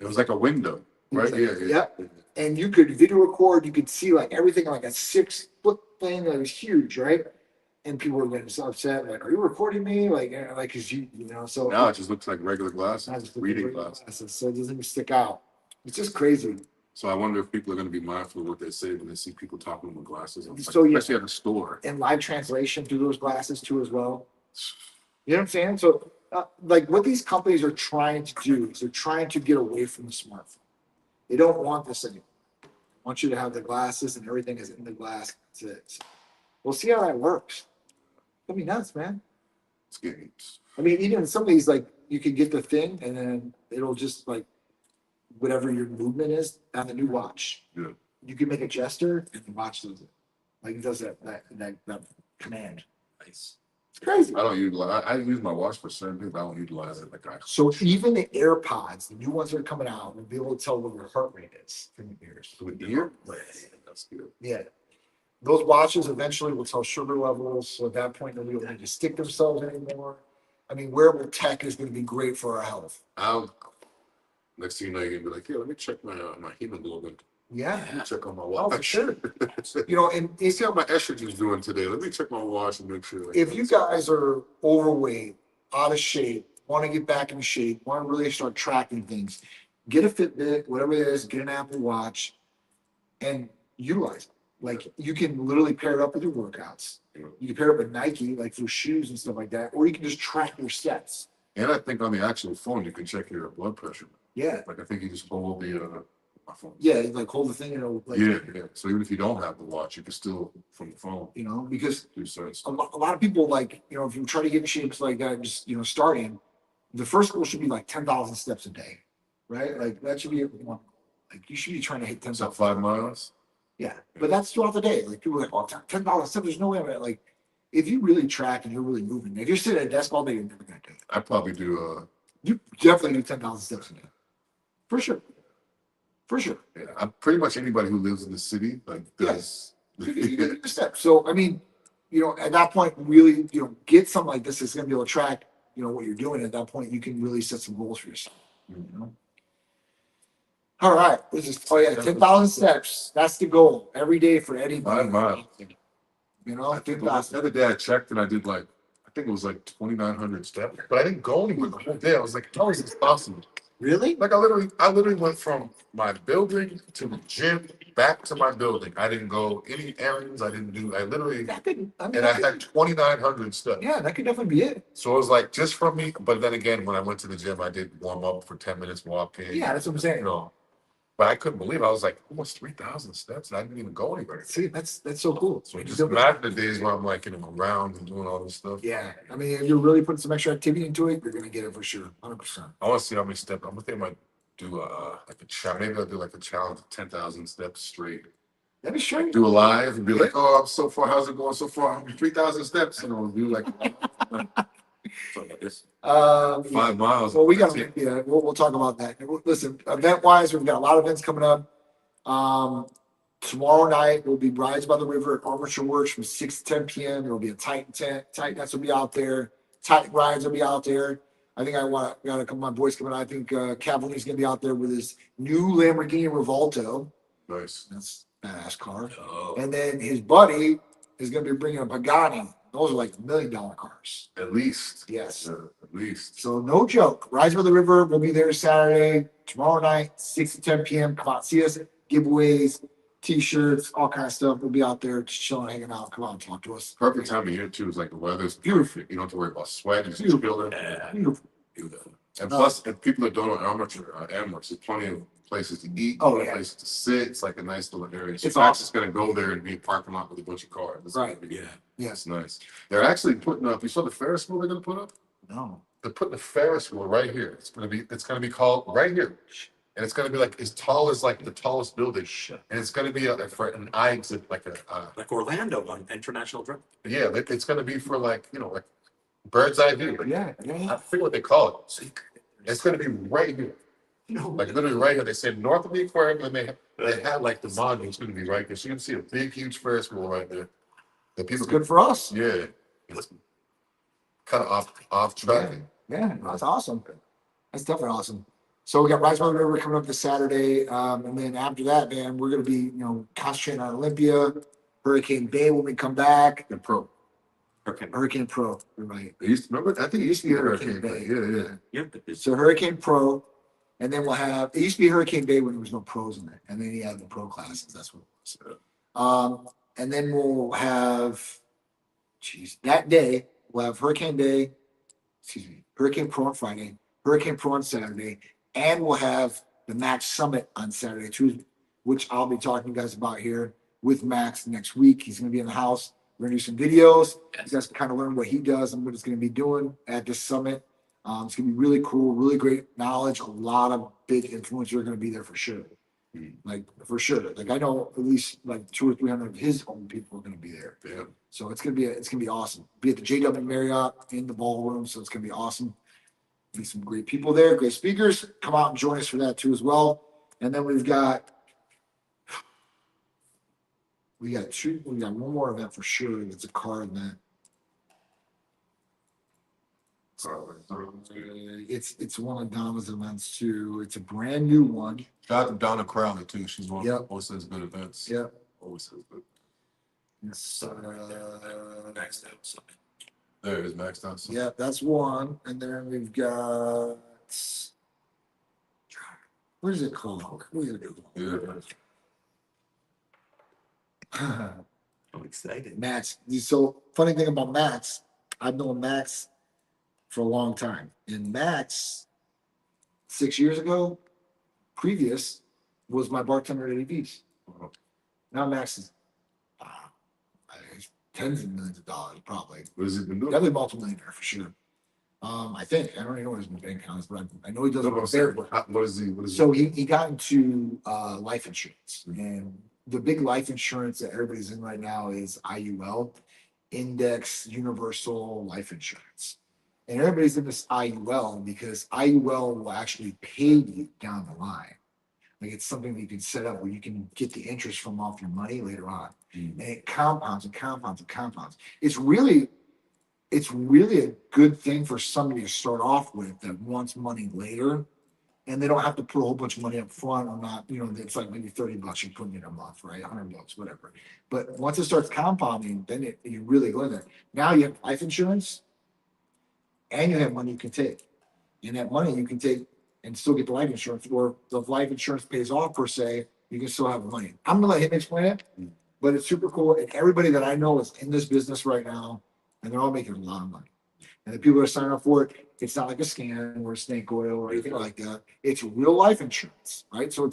It was like a window, right? Like, yeah. And you could video record. You could see like everything, like a 6-foot thing that was huge, right? And people were getting so upset, like, "Are you recording me?" Like, because you know. So now it just looks like regular glasses, reading glasses. So it doesn't even stick out. It's just crazy. So I wonder if people are going to be mindful of what they say when they see people talking with glasses, So, yeah. especially at the store. And live translation through those glasses too, as well. You know what I'm saying? So, like, what these companies are trying to do is they're trying to get away from the smartphone. They don't want this anymore. They want you to have the glasses and everything is in the glass. That's it. So we'll see how that works. I mean, nuts, man. It's getting. I mean, even some of these, like, you can get the thing and then it'll just, like, whatever your movement is on the new watch. Yeah. You can make a gesture and the watch does it. Like, it does that command. Nice. It's crazy. I don't utilize. I use my watch for certain things. I don't utilize it like I. So even the AirPods, the new ones that are coming out, will be able to tell what your heart rate is from your ears. With the ear? That's good. Yeah. Those watches eventually will tell sugar levels. So at that point, they'll be able to stick themselves anymore. I mean, wearable tech is going to be great for our health. Next thing you know, you're gonna be like, yeah, let me check my hemoglobin. Yeah. Let me check on my Oh, watch. for sure. And You see how my estrogen's doing today? Let me check my watch and make sure. if you guys are overweight, out of shape, want to get back in shape, want to really start tracking things, get a Fitbit, whatever it is, get an Apple Watch, and utilize it. Like you can literally pair it up with your workouts. You can pair it up with Nike, like through shoes and stuff like that, or you can just track your steps. And I think on the actual phone, you can check your blood pressure. Yeah. Like I think you just hold my phone. Yeah, like hold the thing, like, Yeah. So even if you don't have the watch, you can still from the phone because do certain a stuff. lot of people if you try to get in shape like that, just starting, the first goal should be like 10,000 steps a day, right? Like that should be one. Like you should be trying to hit 10,000. 5 miles. Yeah, but that's throughout the day. Like people are like, oh, 10,000 steps. There's no way. Like if you really track and you're really moving, if you're sitting at a desk all day, you're never gonna do it. I probably do. You definitely do 10,000 steps a day, for sure. For sure. Yeah, I'm pretty much anybody who lives in the city does. You can do the steps. So I mean, at that point, really, get something like this that's going to be able to track, what you're doing. At that point, you can really set some goals for yourself. All right. This is 10,000 steps. That's the goal every day for anybody. 5 miles. I think The other day I checked and I did I think it was 2,900 steps, but I didn't go anywhere the whole day. I was like, how is this possible? Really? Like I literally went from my building to the gym back to my building. I didn't go any errands. I literally and I had 2,900 steps. Yeah, that could definitely be it. So it was just from me. But then again, when I went to the gym, I did warm up for 10 minutes walking. Yeah, that's what I'm saying. But I couldn't believe it. I was like almost 3,000 steps and I didn't even go anywhere. See, that's so cool. So just imagine the days where I'm around and doing all this stuff. Yeah. I mean, if you're really putting some extra activity into it, you're gonna get it for sure. 100%. I want to see how many steps. I'm thinking I might do a challenge. Maybe I'll do a challenge of 10,000 steps straight. That'd be sure. Do a live and be like, oh, I'm so far. How's it going so far? 3,000 steps. And I'll do something like this. 5 miles. Well, we'll talk about that. Listen, event wise, we've got a lot of events coming up. Tomorrow night will be Brides by the River at Armature Works from 6 to 10 p.m. There will be a Titan tent. Titans will be out there. Titan Rides will be out there. I think got a couple of my boys coming out. I think Cavalier's going to be out there with his new Lamborghini Revolto. Nice. That's a badass car. Oh. And then his buddy is going to be bringing a Pagani. Those are $1 million cars. At least. Yes. At least. So no joke. Rise by the River will be there Saturday, tomorrow night, 6 to 10 p.m. Come out, see us. Giveaways, T-shirts, all kinds of stuff. We'll be out there just chilling, hanging out. Come on, talk to us. Perfect time of year too. It's the weather's beautiful. You don't have to worry about sweat. You just feel it. Yeah. Beautiful. And plus, if people that don't know Amateur, there's plenty of places to eat, places to sit. It's a nice little area. So It's Max awesome. is going to go there and be a parking lot with a bunch of cars. It's Right. gonna be- Yeah. Yes. It's nice. They're actually putting up. You saw the Ferris wheel they're going to put up? No. They're putting the Ferris wheel right here. It's going to be called right here, and it's going to be as tall as the tallest building. And it's going to be for an eye exhibit, like Orlando on International Drug. yeah. It's going to be for bird's eye view. Yeah. I forget what they call it. It's going to be right here. Literally right here. They said north of the aquarium, and they had the module. It's going to be right there. So you can see a big, huge Ferris wheel right there. That It's people good for us. Yeah. It's kind of off track. Yeah, that's awesome. That's definitely awesome. So we got Rise by the River coming up this Saturday. And then after that, man, we're going to be, concentrating on Olympia. Hurricane Bay when we come back. And pro. Hurricane Pro. You're right. I think it used to be Hurricane Bay. Yeah. Yeah. So Hurricane Pro. And then it used to be Hurricane Bay when there was no pros in it. And then he had the pro classes. That's what it was. And then we'll have, that day, we'll have Hurricane Pro on Friday, Hurricane Pro on Saturday, and we'll have the Max Summit on Saturday too, which I'll be talking to you guys about here with Max next week. He's going to be in the house. We're going to do some videos. You guys can kind of learn what he does and what he's going to be doing at this summit. It's going to be really cool, really great knowledge. A lot of big influencers are going to be there for sure. like for sure. Like I know at least like 200 or 300 of his own people are going to be there. Yeah. So it's gonna be awesome. Be at the JW Marriott in the ballroom, so it's gonna be awesome. Be some great people there, great speakers. Come out and join us for that too as well. And then we got one more event for sure. It's a car event. It's one of Donna's events too. It's a brand new one. Shout out to Donna Crowley too. She's one Yep. always has good events. Yep. Always has good. It's, Maxed out something. There it is, maxed out. yeah, that's one. And then we've got what is it called? What is it called? Yeah. I'm excited. Max. So funny thing about Max, I've known Max for a long time. And Max, 6 years ago, previous, was my bartender at AV's. Now Max is tens of millions of dollars, probably. What has it been doing? Definitely multi-millionaire for sure. I think. I don't even know what his bank account is, but I know he does No, it but I'm with saying, Bear. what is he? What is So he got into life insurance. And the big life insurance that everybody's in right now is IUL, Index Universal Life Insurance. And everybody's in this IUL because IUL will actually pay you down the line. Like it's something that you can set up where you can get the interest from off your money later on. And it compounds and compounds and compounds. It's really a good thing for somebody to start off with that wants money later. And they don't have to put a whole bunch of money up front or not, it's like maybe $30 you're putting in a month, right? $100, whatever. But once it starts compounding, then you really go in there. Now you have life insurance and you have money you can take. And that money you can take and still get the life insurance, or the life insurance pays off per se, you can still have the money. I'm gonna let him explain it, but it's super cool. And everybody that I know is in this business right now, and they're all making a lot of money. And the people that are signing up for it, it's not like a scam or a snake oil or anything like that. It's real life insurance, right? So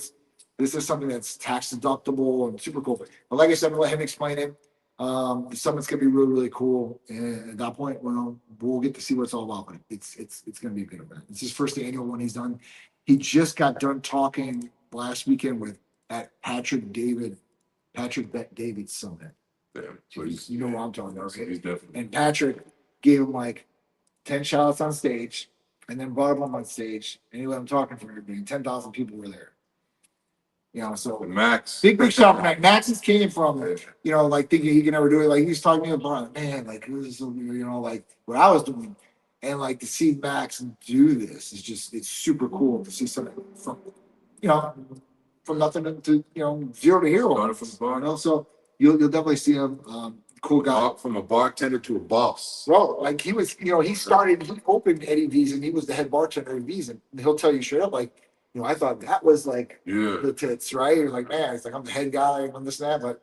this is something that's tax deductible and super cool. But like I said, I'm gonna let him explain it. The summit's gonna be really, really cool. And at that point, we'll get to see what it's all about. But it's gonna be a good event. It's his first annual one he's done. He just got done talking last weekend at Patrick Bet David's summit. Yeah. So You know what I'm talking about, so okay? he's definitely. And Patrick gave him like 10 shout outs on stage and then brought him up on stage and he let him talking for everybody. 10,000 people were there. So Max. big shout out. Max just came from, like thinking he can never do it. Like he was talking to me about, man, like this is, like what I was doing. And like to see Max do this is it's super cool to see something from nothing to, zero to hero. Started from the bar. So you'll definitely see him. Cool guy. From a bartender to a boss. Bro, like he was, he opened Eddie V's and he was the head bartender at V's, and he'll tell you straight up, like, I thought that was like the tits, right? He was like, man, it's like I'm the head guy, I'm this and that. But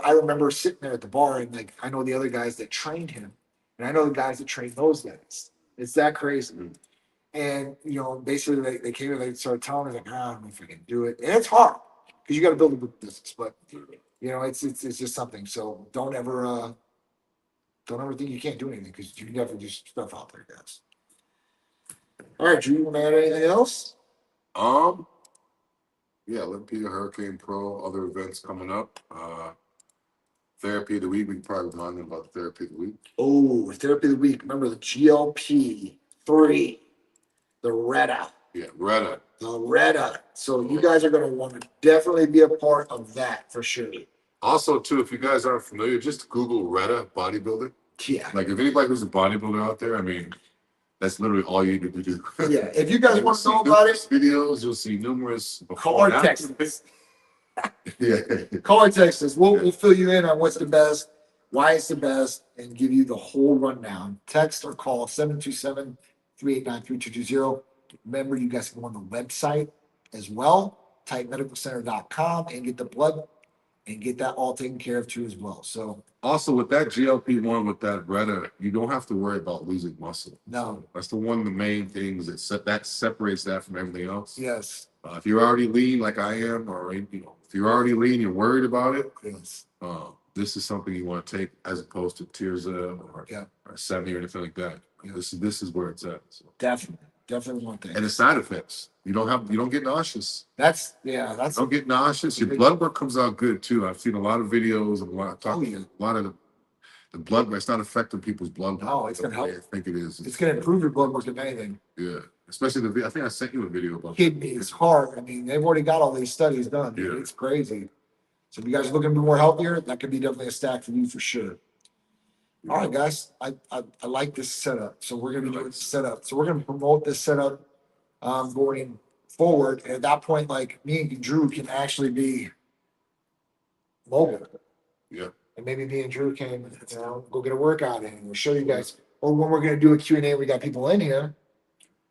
I remember sitting there at the bar and like I know the other guys that trained him, and I know the guys that trained those guys. It's that crazy. And basically they came and they started telling me like, I don't know if I can do it. And it's hard because you got to build a good business, but it's just something. So don't ever think you can't do anything, because you can definitely do stuff out there, guys. All right, Drew, you want to add anything else? Yeah, Olympia, Hurricane Pro, other events coming up. Therapy of the week. We can probably remind them about the therapy of the week. Oh, therapy of the week. Remember the GLP-3, the Retta. Yeah, Retta. The Retta. So you guys are going to want to definitely be a part of that for sure. Also, too, if you guys aren't familiar, just Google Retta bodybuilder. Yeah. Like if anybody who's a bodybuilder out there, I mean, that's literally all you need to do. Yeah. If you guys want to know about it, videos, you'll see numerous. call or text us. Yeah. Call or text us. We'll fill you in on what's the best, why it's the best, and give you the whole rundown. Text or call 727-389-3220. Remember, you guys can go on the website as well, typemedicalcenter.com, and get the blood and get that all taken care of too as well. So also with that GLP-1, with that Retta, you don't have to worry about losing muscle. no. That's the one of the main things that separates that from everything else. Yes. If you're already lean like I am, or if you're already lean, you're worried about it. Yes. This is something you want to take as opposed to Tirza or Semi or anything like that. This is where it's at. So. Definitely want that. And the side effects. You don't get nauseous. That's Don't get nauseous. Your blood work comes out good too. I've seen a lot of videos and a lot of the blood work. It's not affecting people's blood work. No, it's gonna help. I think it is. It's gonna improve your blood work if anything. Yeah, especially I think I sent you a video about Kidneys, heart. I mean, they've already got all these studies done. Dude. Yeah. It's crazy. So if you guys are looking to be more healthier, that could be definitely a stack for you for sure. All right, guys. I like this setup. So we're gonna be doing this setup. So we're gonna promote this setup going forward. And at that point, like me and Drew can actually be mobile. Yeah. And maybe me and Drew can, go get a workout in and we'll show you guys. Or when we're gonna do a Q&A, we got people in here.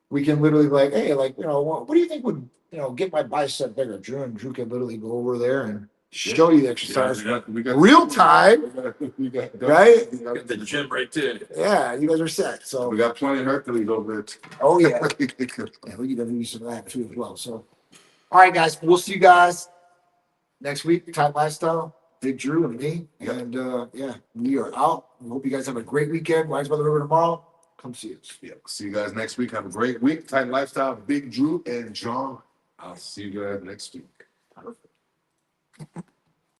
We can literally like, hey, like, what do you think would, get my bicep bigger? Drew can literally go over there and show you the exercise. We got Real time, right? Got the gym right there. Yeah, you guys are set. So, We got plenty of Hercules over there. oh yeah, yeah, we can use some of that too as well. So, all right, guys, we'll see you guys next week. Time Lifestyle, Big Dru and me, and we are out. We hope you guys have a great weekend. Rise by the River tomorrow. Come see us. Yeah. See you guys next week. Have a great week. Titan Lifestyle, Big Dru and John. I'll see you guys next week. Perfect.